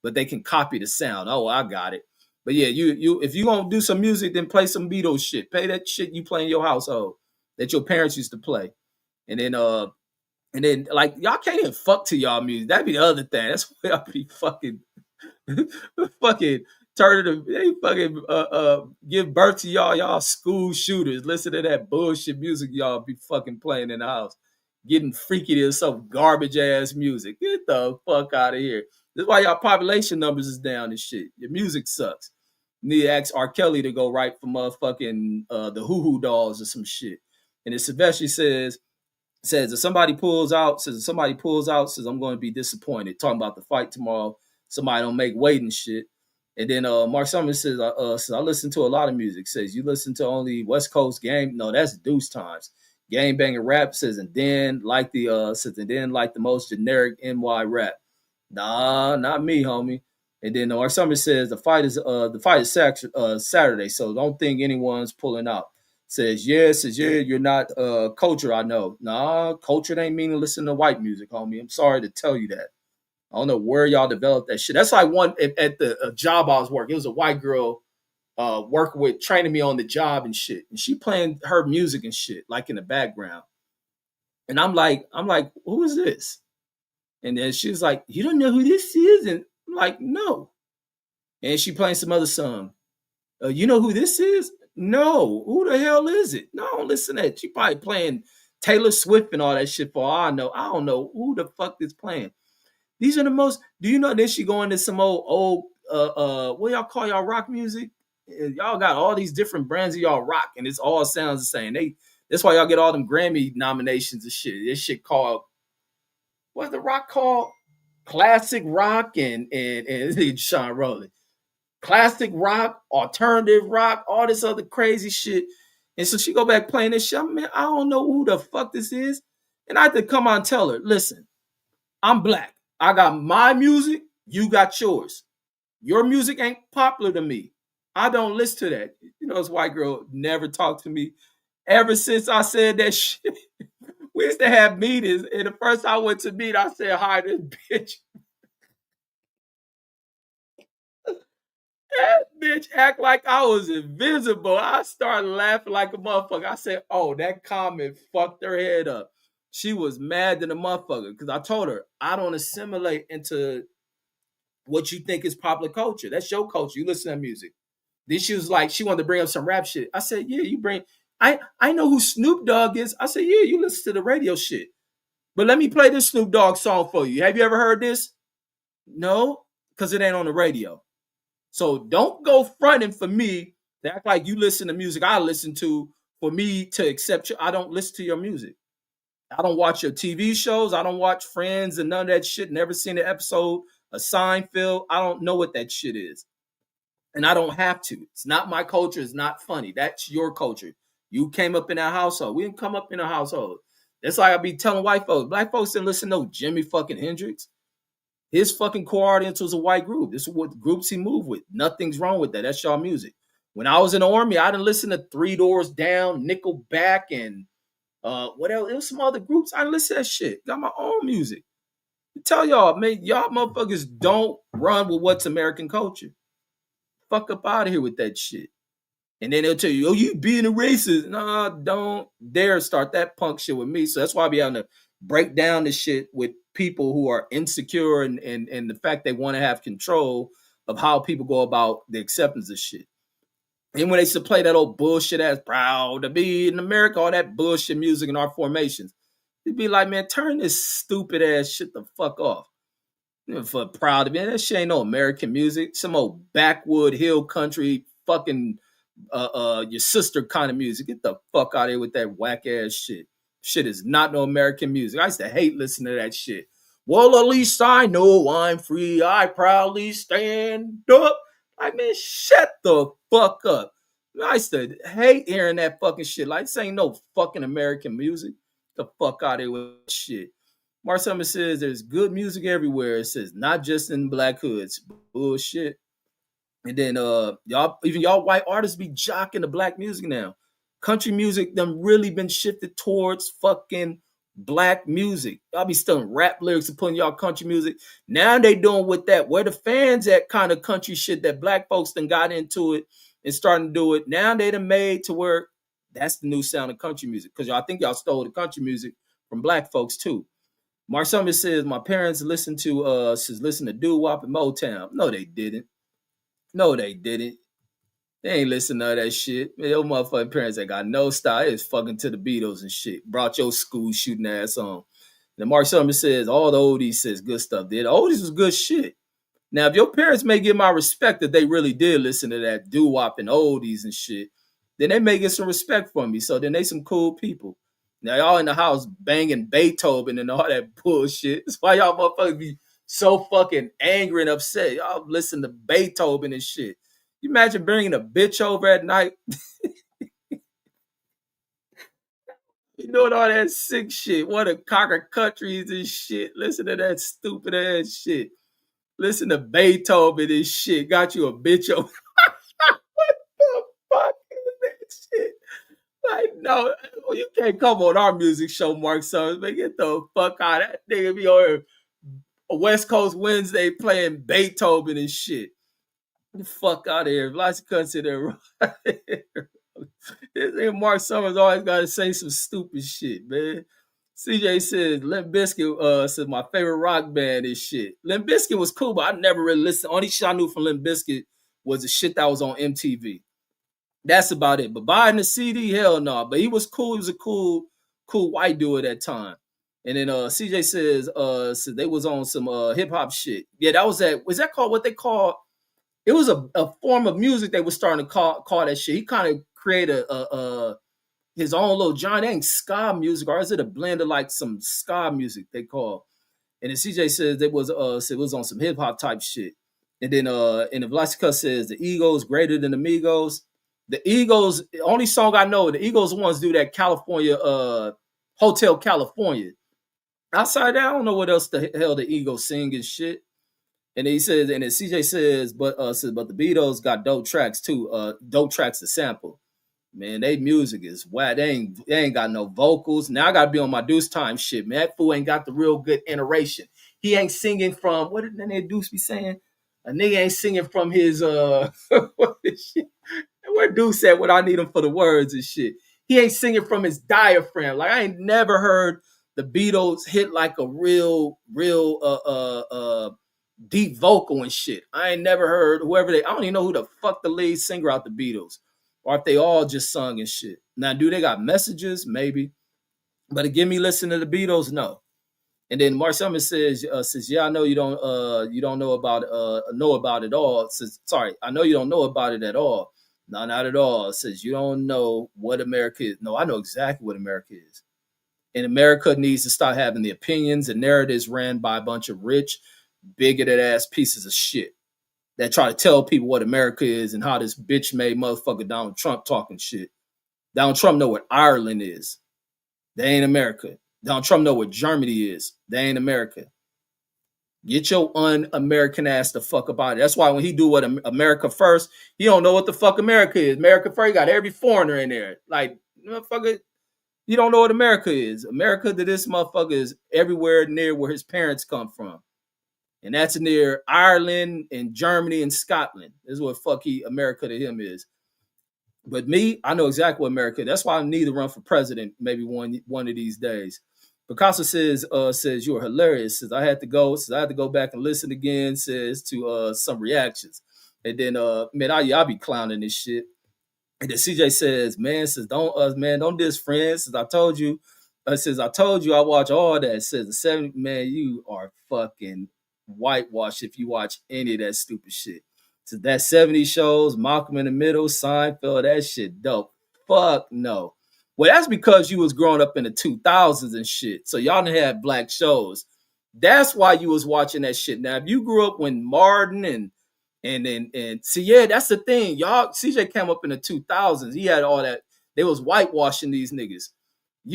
but they can copy the sound. Oh, I got it. But yeah, you if you gonna do some music, then play some Beatles shit. Play that shit you play in your household that your parents used to play. And then like y'all can't even fuck to y'all music. That'd be the other thing. That's why y'all be fucking fucking turn to they fucking give birth to y'all school shooters. Listen to that bullshit music y'all be fucking playing in the house. Getting freaky to some garbage ass music. Get the fuck out of here. This is why y'all population numbers is down and shit. Your music sucks. Need to ask R. Kelly to go write for motherfucking the Hoo Hoo Dolls or some shit. And then Sylvester says if somebody pulls out, says I'm going to be disappointed. Talking about the fight tomorrow, somebody don't make weight and shit. And then Mark Summers says I listen to a lot of music. Says you listen to only West Coast game. No, that's Deuce Times. Game banging rap says and then like the most generic NY rap. Nah, not me, homie. And then Mark Summers says the fight is Saturday, so don't think anyone's pulling out. Says yeah, you're not culture, I know. Nah, culture ain't mean to listen to white music, homie. I'm sorry to tell you that. I don't know where y'all developed that shit. That's like one at the job I was working. It was a white girl working with training me on the job and shit. And she playing her music and shit, like in the background. And I'm like, who is this? And then she was like, you don't know who this is? And I'm like, no. And she playing some other song. You know who this is? No. Who the hell is it? No, I don't listen to that. She probably playing Taylor Swift and all that shit for all I know. I don't know who the fuck is playing. These are the most. Do you know then she going to some old what y'all call y'all rock music? Y'all got all these different brands of y'all rock, and it's all sounds the same. That's why y'all get all them Grammy nominations and shit. This shit called what's the rock called? Classic rock and Sean Rowley. Classic rock, alternative rock, all this other crazy shit. And so she go back playing this shit. Man, I don't know who the fuck this is. And I had to come on and tell her, listen, I'm black. I got my music. You got yours. Your music ain't popular to me. I don't listen to that. You know, this white girl never talked to me ever since I said that shit. We used to have meetings, and the first I went to meet, I said hi to this bitch. That bitch act like I was invisible. I started laughing like a motherfucker. I said, oh, that comment fucked her head up. She was mad than a motherfucker because I told her, I don't assimilate into what you think is popular culture. That's your culture. You listen to music. Then she was like, she wanted to bring up some rap shit. I said, yeah, you bring. I know who Snoop Dogg is. I said, yeah, you listen to the radio shit. But let me play this Snoop Dogg song for you. Have you ever heard this? No, because it ain't on the radio. So don't go fronting for me to act like you listen to music I listen to for me to accept you. I don't listen to your music. I don't watch your TV shows. I don't watch Friends and none of that shit. Never seen an episode of Seinfeld. I don't know what that shit is. And I don't have to. It's not my culture. It's not funny. That's your culture. You came up in that household. We didn't come up in a household. That's like I be telling white folks. Black folks didn't listen to no Jimmy fucking Hendrix. His fucking core audience was a white group. This is what groups he moved with. Nothing's wrong with that. That's y'all music. When I was in the army, I didn't listen to Three Doors Down, Nickelback, and what else? It was some other groups. I didn't listen to that shit. Got my own music. I tell y'all, man, y'all motherfuckers don't run with what's American culture. Fuck up out of here with that shit. And then they'll tell you, oh, you being a racist. Nah, don't dare start that punk shit with me. So that's why I be having to break down this shit with people who are insecure and the fact they want to have control of how people go about the acceptance of shit. And when they used to play that old bullshit ass proud to be in America, all that bullshit music in our formations, it'd be like, man, turn this stupid ass shit the fuck off. For proud to be, that shit ain't no American music. Some old backwood hill country fucking your sister kind of music. Get the fuck out of here with that whack ass shit. Shit is not no American music. I used to hate listening to that shit. Well, at least I know I'm free. I proudly stand up. Like, man, shut the fuck up. I used to hate hearing that fucking shit. Like, this ain't no fucking American music. Get the fuck out of here with shit. Mark Summers says there's good music everywhere. It says not just in black hoods. Bullshit. And then y'all, even y'all white artists be jocking the black music now. Country music them really been shifted towards fucking black music. Y'all be stealing rap lyrics and putting y'all country music. Now they doing with that where the fans at kind of country shit that black folks done got into it and starting to do it. Now they done made to where that's the new sound of country music. Because I think y'all stole the country music from black folks too. Mark Summers says my parents listened to doo wop and Motown. No, they didn't. No, they didn't. They ain't listen to that shit. Man, your motherfucking parents ain't got no style. It's fucking to the Beatles and shit. Brought your school shooting ass on. Then Mark Summers says all the oldies says good stuff. The oldies was good shit. Now, if your parents may give my respect that they really did listen to that doo-wop and oldies and shit, then they may get some respect from me. So then they some cool people. Now y'all in the house banging Beethoven and all that bullshit. That's why y'all motherfuckers be so fucking angry and upset. Y'all listen to Beethoven and shit. You imagine bringing a bitch over at night? You doing all that sick shit. What a cocker countries and shit. Listen to that stupid ass shit. Listen to Beethoven and shit. Got you a bitch over. What the fuck is that shit? Like, no, you can't come on our music show, Mark Summers, man. Get the fuck out. That nigga be on a West Coast Wednesday playing Beethoven and shit. Get the fuck out of here. Lots of cunts in there. This nigga Mark Summers always got to say some stupid shit, man. CJ says Limp Bizkit says my favorite rock band is shit. Limp Bizkit was cool, but I never really listened. Only shit I knew from Limp Bizkit was the shit that was on MTV. That's about it. But buying the CD, hell no. But he was cool. He was a cool white dude at that time. And then CJ says they was on some hip hop shit. Yeah, that was that. Was that called what they call? It was a form of music they was starting to call that shit. He kind of created his own little genre. It ain't ska music, or is it a blend of like some ska music they call? And then CJ says it was on some hip hop type shit. And then and the Vlasica says the Eagles greater than Amigos. The Eagles, the only song I know, the Eagles ones do that California Hotel California. Outside that, I don't know what else the hell the Eagles sing and shit. And he says, and then CJ says, but the Beatles got dope tracks too, dope tracks to sample. Man, they music is whack. They ain't got no vocals. Now I gotta be on my Deuce Time shit, man. That fool ain't got the real good iteration. He ain't singing from what did that Deuce be saying? A nigga ain't singing from his what is shit? Where Deuce at when I need him for the words and shit. He ain't singing from his diaphragm. Like I ain't never heard the Beatles hit like a real deep vocal and shit. I ain't never heard whoever I don't even know who the fuck the lead singer out the Beatles. Or if they all just sung and shit. Now, do they got messages? Maybe. But to give me listen to the Beatles, no. And then Mark Summers says, yeah, I know you don't know about it all. Says, sorry, I know you don't know about it at all. No, not at all. It says you don't know what America is. No, I know exactly what America is. And America needs to start having the opinions and narratives ran by a bunch of rich, bigoted ass pieces of shit that try to tell people what America is and how this bitch made motherfucker Donald Trump talking shit. Donald Trump know what Ireland is. They ain't America. Donald Trump know what Germany is. They ain't America. Get your un-American ass the fuck up out of it. That's why when he do what America first, he don't know what the fuck America is. America first, he got every foreigner in there. Like, motherfucker, you don't know what America is. America to this motherfucker is everywhere near where his parents come from. And that's near Ireland and Germany and Scotland. This is what fuck America to him is. But me, I know exactly what America is. That's why I need to run for president maybe one of these days. Picasso says you're hilarious. Says I had to go back and listen again. Says to some reactions. And then man, I'll be clowning this shit. And then CJ says, man, don't diss friends. Says, I told you I watch all that. Says the 70, man, you are fucking whitewashed if you watch any of that stupid shit. So that 70 shows, Malcolm in the Middle, Seinfeld, that shit dope. Fuck no. Well, that's because you was growing up in the 2000s and shit. So y'all didn't have black shows. That's why you was watching that shit. Now, if you grew up when Martin and see, yeah, that's the thing. Y'all, CJ came up in the 2000s. He had all that. They was whitewashing these niggas.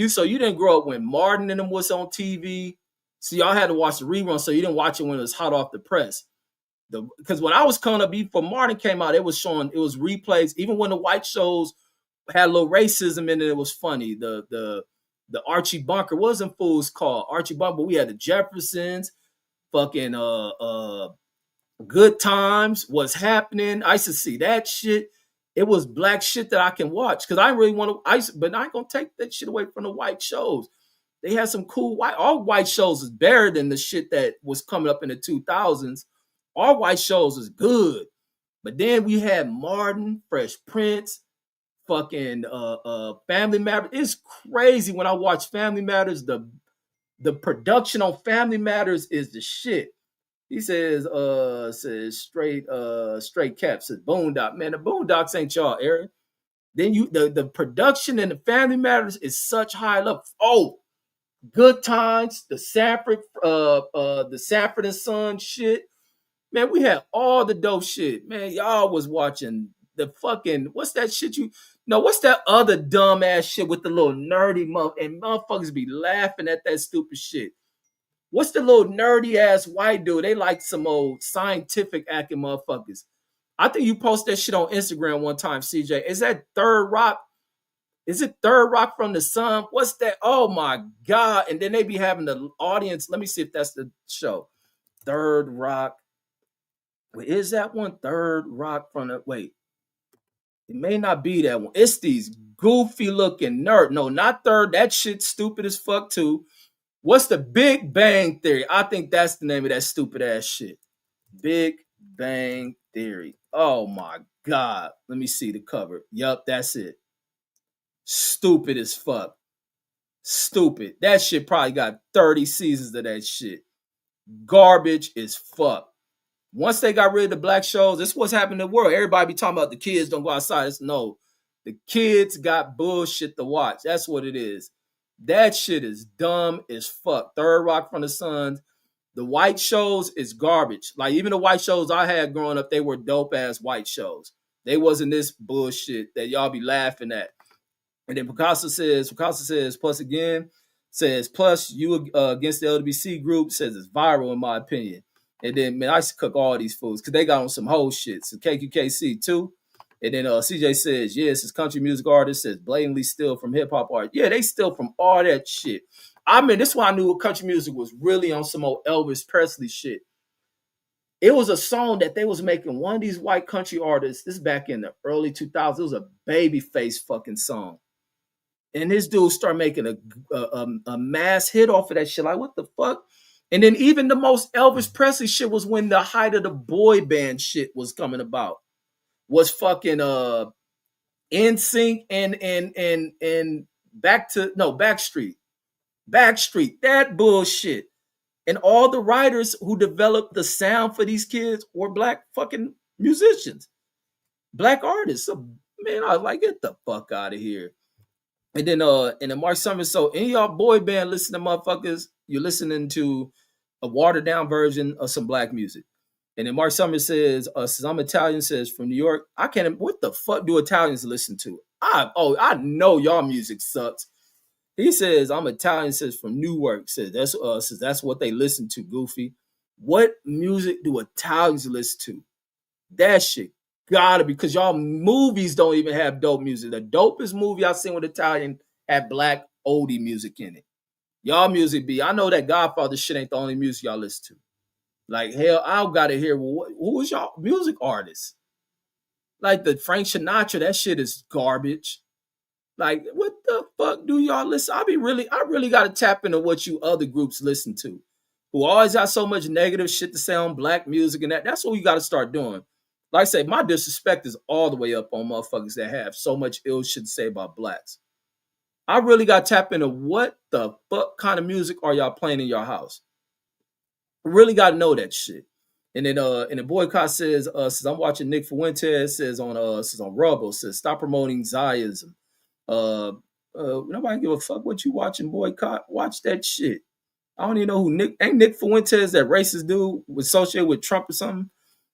So you didn't grow up when Martin and them was on TV. So y'all had to watch the rerun. So you didn't watch it when it was hot off the press. Because when I was coming up, before Martin came out, it was replays. Even when the white shows had a little racism in it, it was funny. The Archie Bunker wasn't fools called Archie Bunker, but we had the Jeffersons, fucking Good Times, What's Happening. I used to see that shit. It was black shit that I can watch because I really want to. But I ain't gonna take that shit away from the white shows. They had some cool white. All white shows is better than the shit that was coming up in the 2000s. All white shows is good, but then we had Martin, Fresh Prince, fucking Family Matters. It's crazy when I watch Family Matters. The production on Family Matters is the shit. He says straight cap says Boondock. Man, the Boondocks ain't y'all, Aaron. Then the production and the Family Matters is such high level. Oh, Good Times, the Sanford and Son shit. Man, we had all the dope shit. Man, y'all was watching the fucking what's that shit what's that other dumbass shit with the little nerdy and motherfuckers be laughing at that stupid shit. What's the little nerdy ass white dude? They like some old scientific acting motherfuckers. I think you posted that shit on Instagram one time, CJ. Is that Third Rock? Is it Third Rock from the Sun? What's that? Oh my God. And then they be having the audience. Let me see if that's the show. Third Rock. Wait, is that one Third Rock from the wait? It may not be that one. It's these goofy looking nerd. No, not Third. That shit's stupid as fuck too. What's the Big Bang Theory? I think that's the name of that stupid ass shit. Big Bang Theory. Oh my God. Let me see the cover. Yup, that's it. Stupid as fuck. Stupid. That shit probably got 30 seasons of that shit. Garbage as fuck. Once they got rid of the black shows, this is what's happening in the world. Everybody be talking about the kids don't go outside. No, the kids got bullshit to watch. That's what it is. That shit is dumb as fuck. Third Rock from the Sun. The white shows is garbage. Like even the white shows I had growing up, they were dope ass white shows. They wasn't this bullshit that y'all be laughing at. And then Picasso says, plus again, says, plus you against the LWC group, says it's viral in my opinion. And then, man, I used to cook all these foods because they got on some whole shit. So KQKC too. And then CJ says, yes, it's country music artist, says blatantly steal from hip hop art. Yeah, they steal from all that shit. I mean, this is why I knew country music was really on some old Elvis Presley shit. It was a song that they was making. One of these white country artists, this is back in the early 2000s, it was a Babyface fucking song. And this dude started making a mass hit off of that shit. Like, what the fuck? And then even the most Elvis Presley shit was when the height of the boy band shit was coming about. Was fucking NSYNC and Backstreet. Backstreet, that bullshit. And all the writers who developed the sound for these kids were black fucking musicians, black artists. So, man, I was like, get the fuck out of here. And then Mark Summers, so any y'all boy band listening motherfuckers, you're listening to a watered down version of some black music. And then Mark Summers says I'm Italian, says from New York. I can't, what the fuck do Italians listen to? I know y'all music sucks. He says, I'm Italian, says from Newark, says that's what they listen to, goofy. What music do Italians listen to? That shit gotta be, because y'all movies don't even have dope music. The dopest movie I've seen with Italian had black oldie music in it. Y'all music be, I know that Godfather shit ain't the only music y'all listen to. Like, hell, I gotta hear, who is y'all music artists? Like the Frank Sinatra, that shit is garbage. Like, what the fuck do y'all listen? I really got to tap into what you other groups listen to, who always got so much negative shit to say on black music and that. That's what we got to start doing. like I say, my disrespect is all the way up on motherfuckers that have so much ill shit to say about blacks. I really got to tap into what the fuck kind of music are y'all playing in your house. Really got to know that shit. And the boycott says I'm watching Nick Fuentes says on Rubble says stop promoting Zionism. Uh, Nobody give a fuck what you watching boycott. Watch that shit. I don't even know who Nick Fuentes, that racist dude, was associated with Trump or something.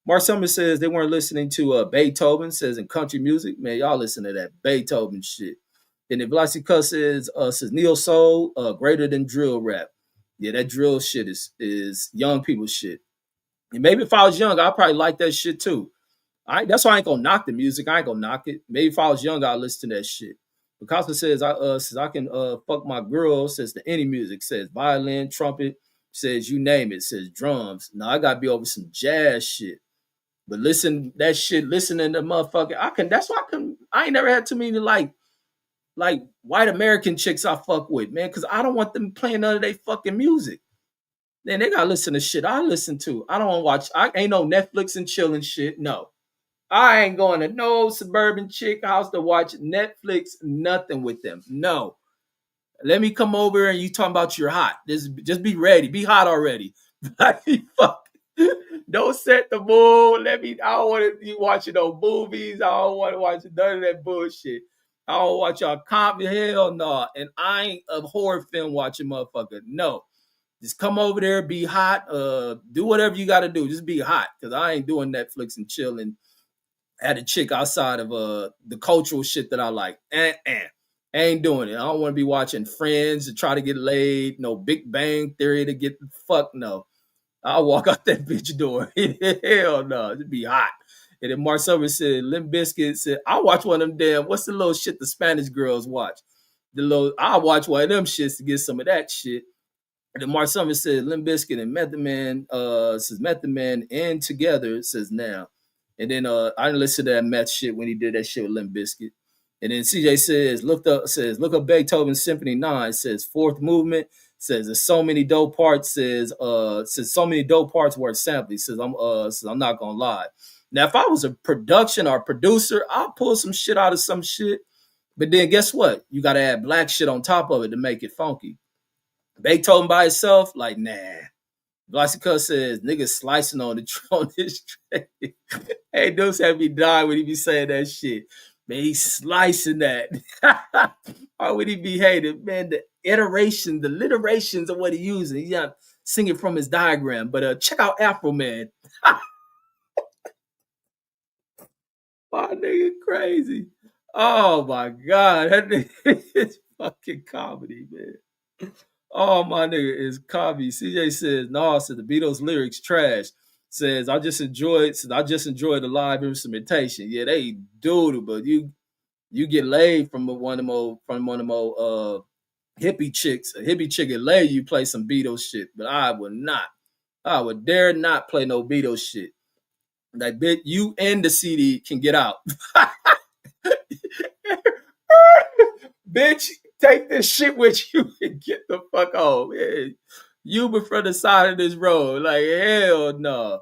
Mark Summers says they weren't listening to Beethoven, says in country music. Man, y'all listen to that Beethoven shit. And if Velocity Cuss says neo soul, greater than drill rap. Yeah, that drill shit is young people shit. And maybe if I was young, I'd probably like that shit too. That's why I ain't gonna knock the music. I ain't gonna knock it. Maybe if I was young, I'd listen to that shit. Picasso says I can fuck my girl, says the any music, says violin, trumpet, says you name it, says drums. Now I gotta be over some jazz shit. But listening to motherfucker, that's why I ain't never had too many like white American chicks I fuck with, man, because I don't want them playing none of their fucking music. Then they gotta listen to shit I listen to. I don't want to watch. I ain't no Netflix and chilling shit. No, I ain't going to no suburban chick house to watch Netflix. Nothing with them. No, let me come over and you talking about you're hot. Just be ready. Be hot already. Fuck. Don't set the mood. I don't want you watching no movies. I don't want to watch none of that bullshit. I don't watch y'all comedy. Hell no. And I ain't a horror film watching motherfucker. No. Just come over there, be hot. Do whatever you got to do. Just be hot. Because I ain't doing Netflix and chilling at a chick outside of the cultural shit that I like. I ain't doing it. I don't want to be watching Friends to try to get laid. No Big Bang Theory to get the fuck no. I'll walk out that bitch door. Hell no. It'd be hot. And then Mark Summers said, Limp Bizkit said, I'll watch one of them damn, what's the little shit the Spanish girls watch? I'll watch one of them shits to get some of that shit. And then Mark Summers said, Limp Bizkit and Method Man, says Method Man and Together, says now. And then I didn't listen to that meth shit when he did that shit with Limp Bizkit. And then CJ look up Beethoven Symphony 9, says fourth movement, says there's so many dope parts, says so many dope parts worth sampling. Says I'm not gonna lie. Now if I was a production or producer, I'll pull some shit out of some shit. But then guess what? You gotta add black shit on top of it to make it funky. Beethoven by itself, like nah. Vlasica says niggas slicing on this tray. Hey, Deuce had me die when he be saying that shit. Man, he's slicing that. Or would he be hated? Man, the alliterations of what he's using. He's not singing from his diagram. But check out Afro Man. My nigga crazy. Oh my God. That nigga is fucking comedy, man. Oh, my nigga is comedy. CJ says, no, said the Beatles lyrics trash. Says I just enjoyed the live instrumentation. Yeah, they doodle, but you get laid from one of them old hippie chicks. A hippie chick get laid, you play some Beatles shit. But I would not. I would dare not play no Beatles shit. Like, bitch, you and the CD can get out. Bitch, take this shit with you and get the fuck home. Yeah. You before the side of this road. Like, hell no.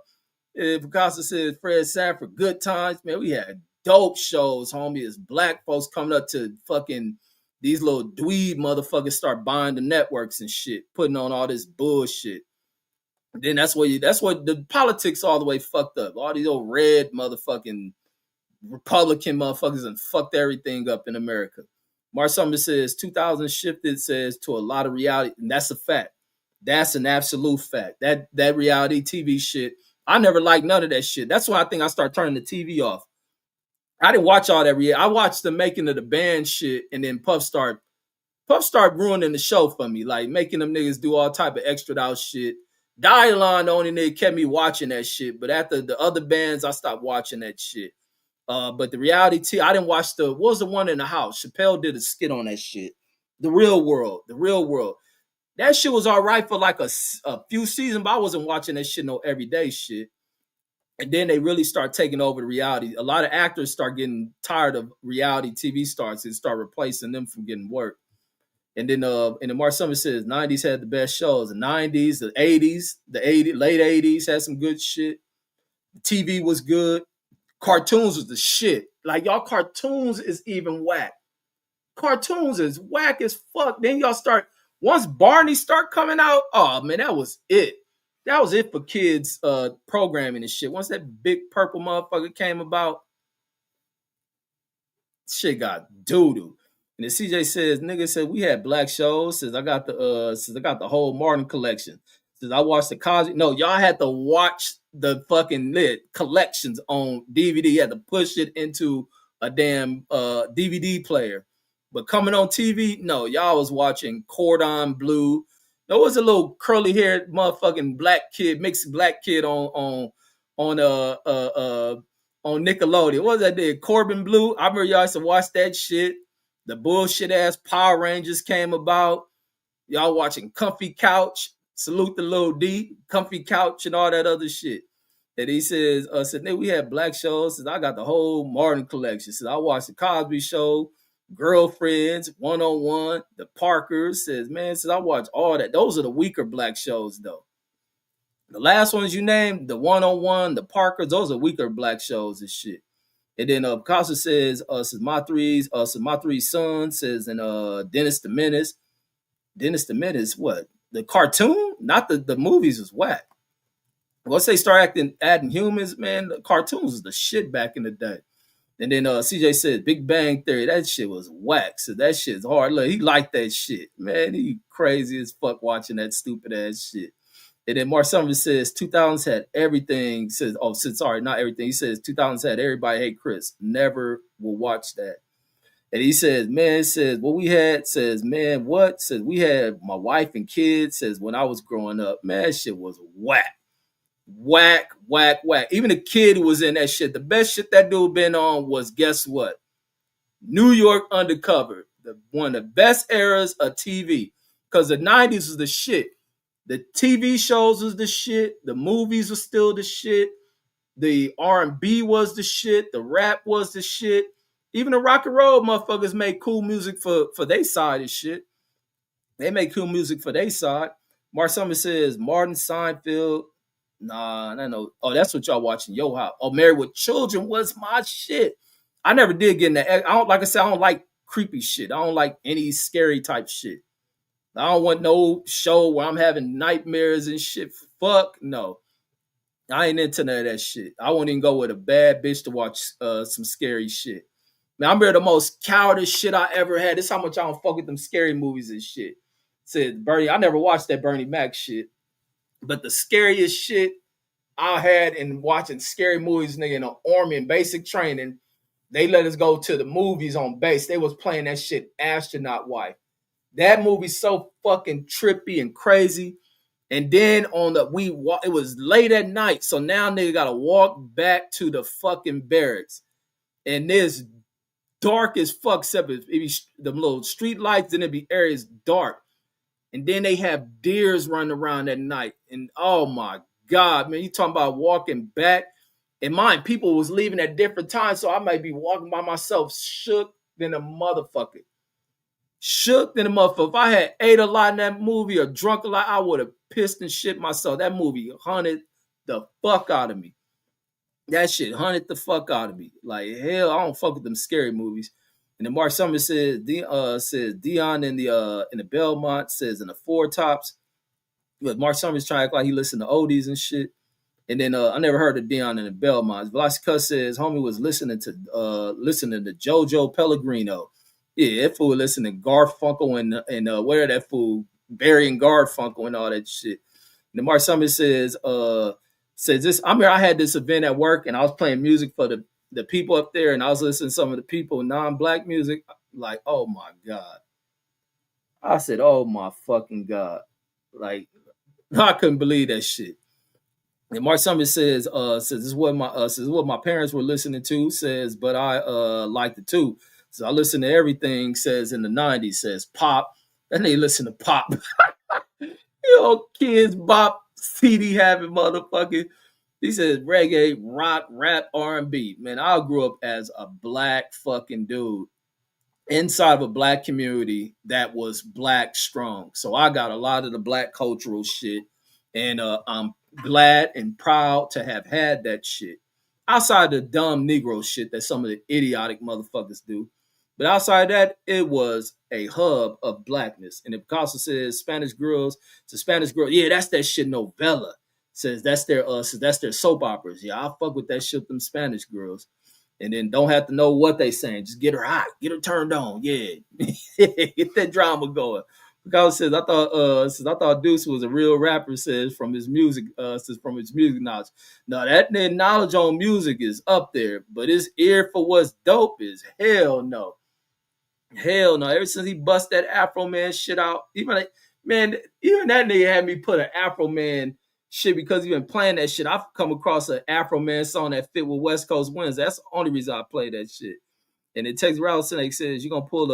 And Picasso says Fred Sanford, good times. Man, we had dope shows, homie. It's black folks coming up to fucking these little dweeb motherfuckers start buying the networks and shit, putting on all this bullshit. Then that's what the politics all the way fucked up. All these old red motherfucking Republican motherfuckers and fucked everything up in America. Mark Summers says 2000 shifted, says, to a lot of reality, and that's a fact. That's an absolute fact. That reality TV shit, I never liked none of that shit. That's why I think I started turning the TV off. I didn't watch all that. I watched the making of the band shit, and then Puff started ruining the show for me, like making them niggas do all type of extra out shit. Dialon, the only nigga kept me watching that shit, but after the other bands, I stopped watching that shit. But the reality TV, I didn't watch what was the one in the house? Chappelle did a skit on that shit. The Real World. That shit was all right for like a few seasons, but I wasn't watching that shit no everyday shit. And then they really start taking over the reality. A lot of actors start getting tired of reality TV stars and start replacing them from getting work. And then Mark Summers says 90s had the best shows. The 90s, the 80s, late 80s had some good shit. The TV was good. Cartoons was the shit. Like y'all cartoons is even whack. Cartoons is whack as fuck. Then y'all start once Barney start coming out. Oh man, that was it. That was it for kids programming and shit. Once that big purple motherfucker came about, shit got doo doo. And then CJ says, nigga said we had black shows. Says I got the whole Martin collection. Says I watched the Cosby. No, y'all had to watch the fucking lit collections on DVD. You had to push it into a damn DVD player. But coming on TV, no, y'all was watching Cordon Bleu. There was a little curly haired motherfucking black kid, mixed black kid on on Nickelodeon. What was that dude? Corbin Blue. I remember y'all used to watch that shit. The bullshit ass Power Rangers came about. Y'all watching Comfy Couch. Salute the Lil D, Comfy Couch, and all that other shit. And he said, nigga, we had black shows. Says, I got the whole Martin collection. Says, I watched the Cosby Show, Girlfriends, 101, The Parkers. Says, man, says, I watched all that. Those are the weaker black shows, though. The last ones you named, the 101, the Parkers, those are weaker black shows and shit. And then Picasso says my three sons, says, and Dennis the Menace. Dennis the Menace, what? The cartoon? Not the movies was whack. Once they start adding humans, man, the cartoons was the shit back in the day. And then CJ said Big Bang Theory, that shit was whack. So that shit's hard. Look, he liked that shit. Man, he crazy as fuck watching that stupid ass shit. And then Mark Summers says 2000s had everything. Sorry, not everything. He says 2000s had Everybody Hate Chris. Never will watch that. And he says, man, says what we had, says, man, what? Says we had my wife and kids, says when I was growing up, man, shit was whack. Whack, whack, whack. Even the kid who was in that shit, the best shit that dude been on was, guess what? New York Undercover. One of the best eras of TV. Because the 90s was the shit. The TV shows was the shit. The movies was still the shit. The R&B was the shit. The rap was the shit. Even the rock and roll motherfuckers made cool music for their side of shit. They make cool music for their side. Mark Summers says Martin Seinfeld. Nah, I know. Oh, that's what y'all watching. Yo, how? Oh, Married with Children was my shit. I never did get in that. I don't, like I said, I don't like creepy shit. I don't like any scary type shit. I don't want no show where I'm having nightmares and shit. Fuck no. I ain't into none of that shit. I won't even go with a bad bitch to watch some scary shit. Man, I remember the most cowardice shit I ever had. This is how much I don't fuck with them scary movies and shit. Said Bernie, I never watched that Bernie Mac shit. But the scariest shit I had in watching scary movies, nigga, in the Army and basic training, they let us go to the movies on base. They was playing that shit Astronaut Wife. That movie's so fucking trippy and crazy. And then it was late at night, so now nigga gotta walk back to the fucking barracks. And this dark as fuck, except it be the little street lights, then it be areas dark. And then they have deers running around at night. And oh my God, man, you talking about walking back. And mind, people was leaving at different times, so I might be walking by myself, shook than a motherfucker. Shook than a motherfucker. If I had ate a lot in that movie or drunk a lot, I would have pissed and shit myself. That movie hunted the fuck out of me. That shit hunted the fuck out of me. Like, hell, I don't fuck with them scary movies. And then Mark Summers says Dion in the Belmont, says in the Four Tops. Mark Summers trying to act like he listened to oldies and shit. And then I never heard of Dion in the Belmonts. Velocica says homie was listening to JoJo Pellegrino. Yeah, that fool listening to Garfunkel and where that fool Barry and Garfunkel and all that shit. And then Mark Summers says this. I mean, I had this event at work and I was playing music for the people up there, and I was listening to some of the people non-black music. Like, oh my God. I said, oh my fucking God. Like, I couldn't believe that shit. And Mark Summers says this is what my parents were listening to, says, but I liked it too. So I listened to everything, says in the 90s, says pop. And they listen to pop. Kids bop, CD having motherfucking. He says reggae, rock, rap, R&B. Man, I grew up as a black fucking dude inside of a black community that was black strong. So I got a lot of the black cultural shit. And I'm glad and proud to have had that shit. outside the dumb Negro shit that some of the idiotic motherfuckers do. But outside that, it was a hub of blackness. And if Picasso says Spanish girls, it's a Spanish girl, yeah, that's that shit novella. Says that's their soap operas. Yeah, I fuck with that shit, them Spanish girls. And then don't have to know what they saying. Just get her hot, get her turned on. Yeah. Get that drama going. Picasso says I thought Deuce was a real rapper, says from his music, knowledge. Now that knowledge on music is up there, but his ear for what's dope is hell no. Hell no. Ever since he bust that Afro Man shit out, even that nigga had me put an Afro Man shit because he been playing that shit. I've come across an Afro Man song that fit with West Coast Winds. That's the only reason I play that shit. And it takes Rattlesnake says you're gonna pull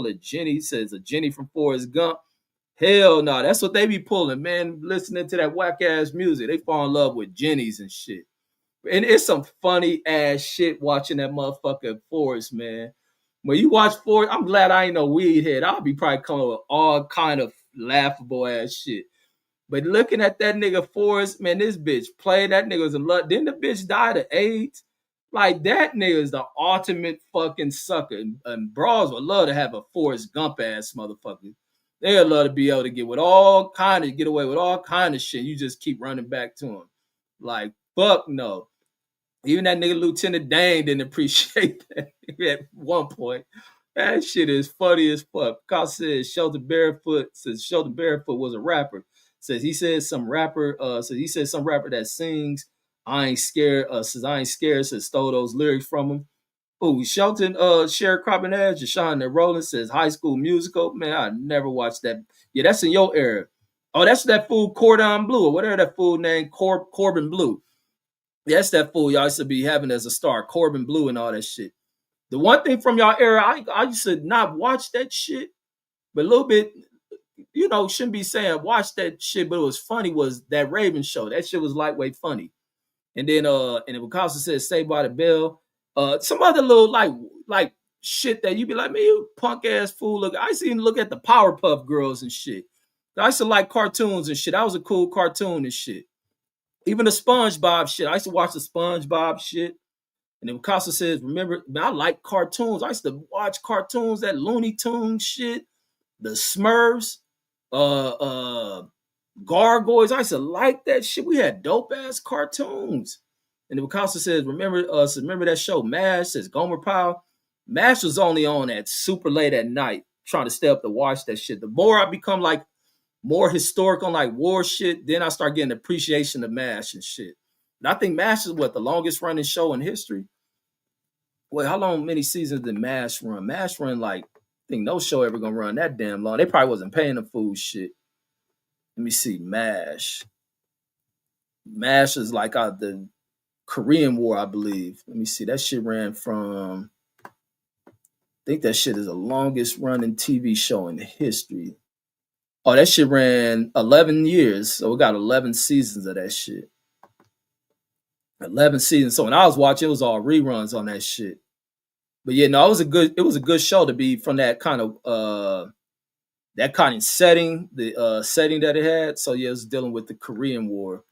a Jenny, says a Jenny from Forrest Gump. Hell no, that's what they be pulling, man. Listening to that whack ass music. They fall in love with Jennies and shit. And it's some funny ass shit watching that motherfucker Forrest, man. When you watch Forrest, I'm glad I ain't no weed head. I'll be probably coming with all kind of laughable ass shit. But looking at that nigga Forrest, man, this bitch played. That nigga was in love. Didn't the bitch die to AIDS? Like that nigga is the ultimate fucking sucker. And bras would love to have a Forrest Gump ass motherfucker. They'd love to be able to get away with all kind of shit. You just keep running back to him. Like, fuck no. Even that nigga Lieutenant Dane didn't appreciate that at one point. That shit is funny as fuck. Cause says Shelton Barefoot was a rapper. Says some rapper that sings I ain't scared, says stole those lyrics from him. Oh, Shelton sharecropping ass, Jashawn and Rollins says High School Musical. Man, I never watched that. Yeah, that's in your era. Oh, that's that fool Cordon Bleu or whatever that fool named Corbin Blue. That's that fool y'all used to be having as a star, Corbin Blue and all that shit. The one thing from y'all era, I used to not watch that shit, but a little bit, shouldn't be saying watch that shit, but it was funny was that Raven show. That shit was lightweight funny. And then and it Picasso said Saved by the Bell. Some other little like shit that you be like, man, you punk ass fool. Look, I used to even look at the Powerpuff Girls and shit. I used to like cartoons and shit. That was a cool cartoon and shit. Even the SpongeBob shit. I used to watch the SpongeBob shit. And then Picasso says, remember, man, I like cartoons. I used to watch cartoons, that Looney Tunes shit, the Smurfs, Gargoyles. I used to like that shit. We had dope ass cartoons. And then Picasso says, remember that show MASH? Says Gomer Pyle. MASH was only on at super late at night, trying to stay up to watch that shit. The more I become like more historic on like war shit, then I start getting appreciation of MASH and shit. And I think MASH is the longest running show in history. Wait, how long many seasons did MASH run? MASH run like, I think no show ever gonna run that damn long. They probably wasn't paying the food shit. Let me see, MASH. MASH is like the Korean War, I believe. Let me see. That shit ran from, I think that shit is the longest running TV show in history. Oh, that shit ran 11 years. So we got 11 seasons of that shit. 11 seasons. So when I was watching, it was all reruns on that shit. But yeah, no, it was a good show to be from that kind of setting, the setting that it had. So yeah, it was dealing with the Korean War.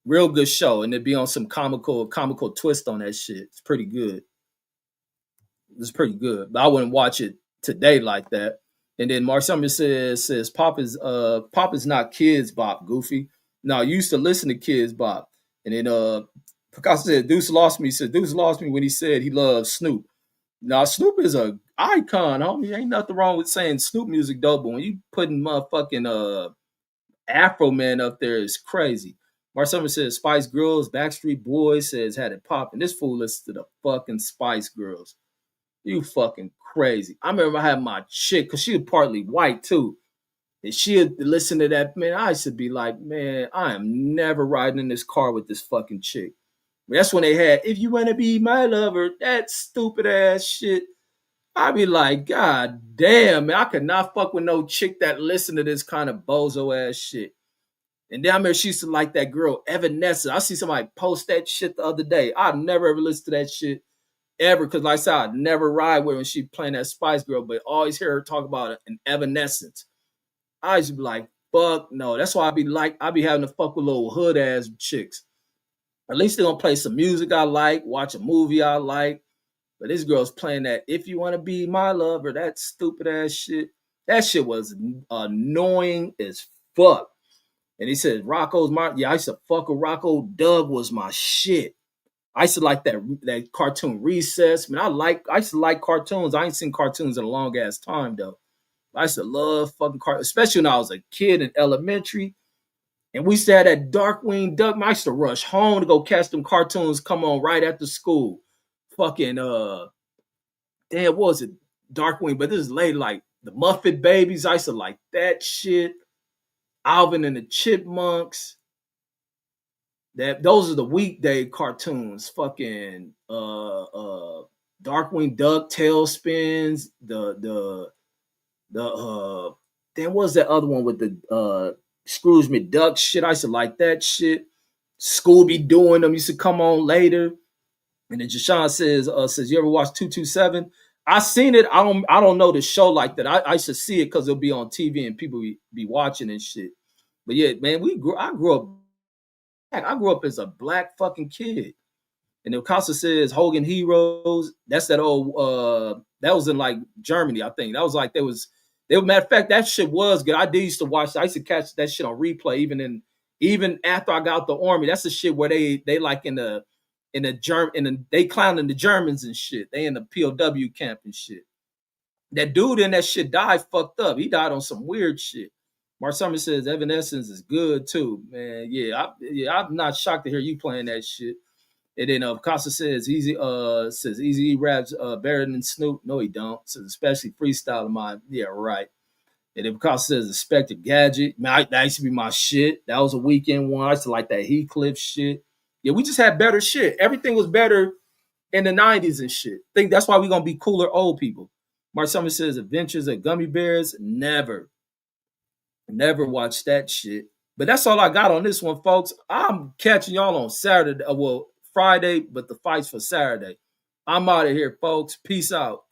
Real good show, and it'd be on some comical twist on that shit. It's pretty good. It's pretty good, but I wouldn't watch it today like that. And then Mark Summers says Pop is not Kids Bop, Goofy. No, I used to listen to Kids Bop. And then Picasso said Deuce lost me. He said Deuce lost me when he said he loves Snoop. Now Snoop is a icon, homie. Ain't nothing wrong with saying Snoop music dope, but when you putting motherfucking Afro Man up there, it's crazy. Mark Summers says Spice Girls, Backstreet Boys says had it popping. This fool listens to the fucking Spice Girls. You fucking crazy. I remember I had my chick, because she was partly white too. And she'd listen to that, man. I used to be like, man, I am never riding in this car with this fucking chick. That's when they had, if you want to be my lover, that stupid ass shit. I'd be like, God damn, man, I could not fuck with no chick that listen to this kind of bozo ass shit. And then I remember she used to like that girl, Evanescence. I see somebody post that shit the other day. I'd never ever listen to that shit ever, because like I said, I'd never ride with her when she playing that Spice Girl, but always hear her talk about an Evanescence. I used to be like, fuck no. That's why I be having to fuck with little hood ass chicks. At least they're gonna play some music I like, watch a movie I like. But this girl's playing that "If You Want to Be My Lover," that stupid ass shit. That shit was annoying as fuck. And he said, "Rocco's my yeah." I used to fuck with Rocco. Doug was my shit. I used to like that cartoon Recess. Man, I used to like cartoons. I ain't seen cartoons in a long ass time though. I used to love fucking cartoons, especially when I was a kid in elementary. And we used to have that Darkwing Duck. Man, I used to rush home to go catch them cartoons come on right after school. Fucking damn, what was it? Darkwing, but this is late, like the Muffet Babies. I used to like that shit. Alvin and the Chipmunks. That those are the weekday cartoons. Fucking Darkwing Duck, Tailspins, the then what was that other one with the Scrooge McDuck shit? I used to like that shit. Scooby doing them used to come on later. And then Jashawn says you ever watch 227? I seen it. I don't know the show like that. I used to see it because it'll be on TV and people be watching and shit. But yeah, man, I grew up as a black fucking kid. And then Casa says Hogan Heroes. That's that old that was in like Germany, I think. That was like matter of fact, that shit was good. I did used to watch, I used to catch that shit on replay, even after I got out the army. That's the shit where they like they clowning the Germans and shit. They in the POW camp and shit. That dude in that shit died fucked up. He died on some weird shit. Mark Summers says Evanescence is good too, man. I'm not shocked to hear you playing that shit. And then Costa says Easy raps better than Snoop. No, he don't. Says especially freestyle of mine. Yeah, right. And then Costa says Inspector Gadget. Man, that used to be my shit. That was a weekend one. I used to like that Heathcliff shit. Yeah, we just had better shit. Everything was better in the 90s and shit. I think that's why we're gonna be cooler old people. Mark Summers says Adventures of Gummy Bears. Never watched that shit. But that's all I got on this one, folks. I'm catching y'all on Saturday. Well, Friday, but the fight's for Saturday. I'm out of here, folks. Peace out.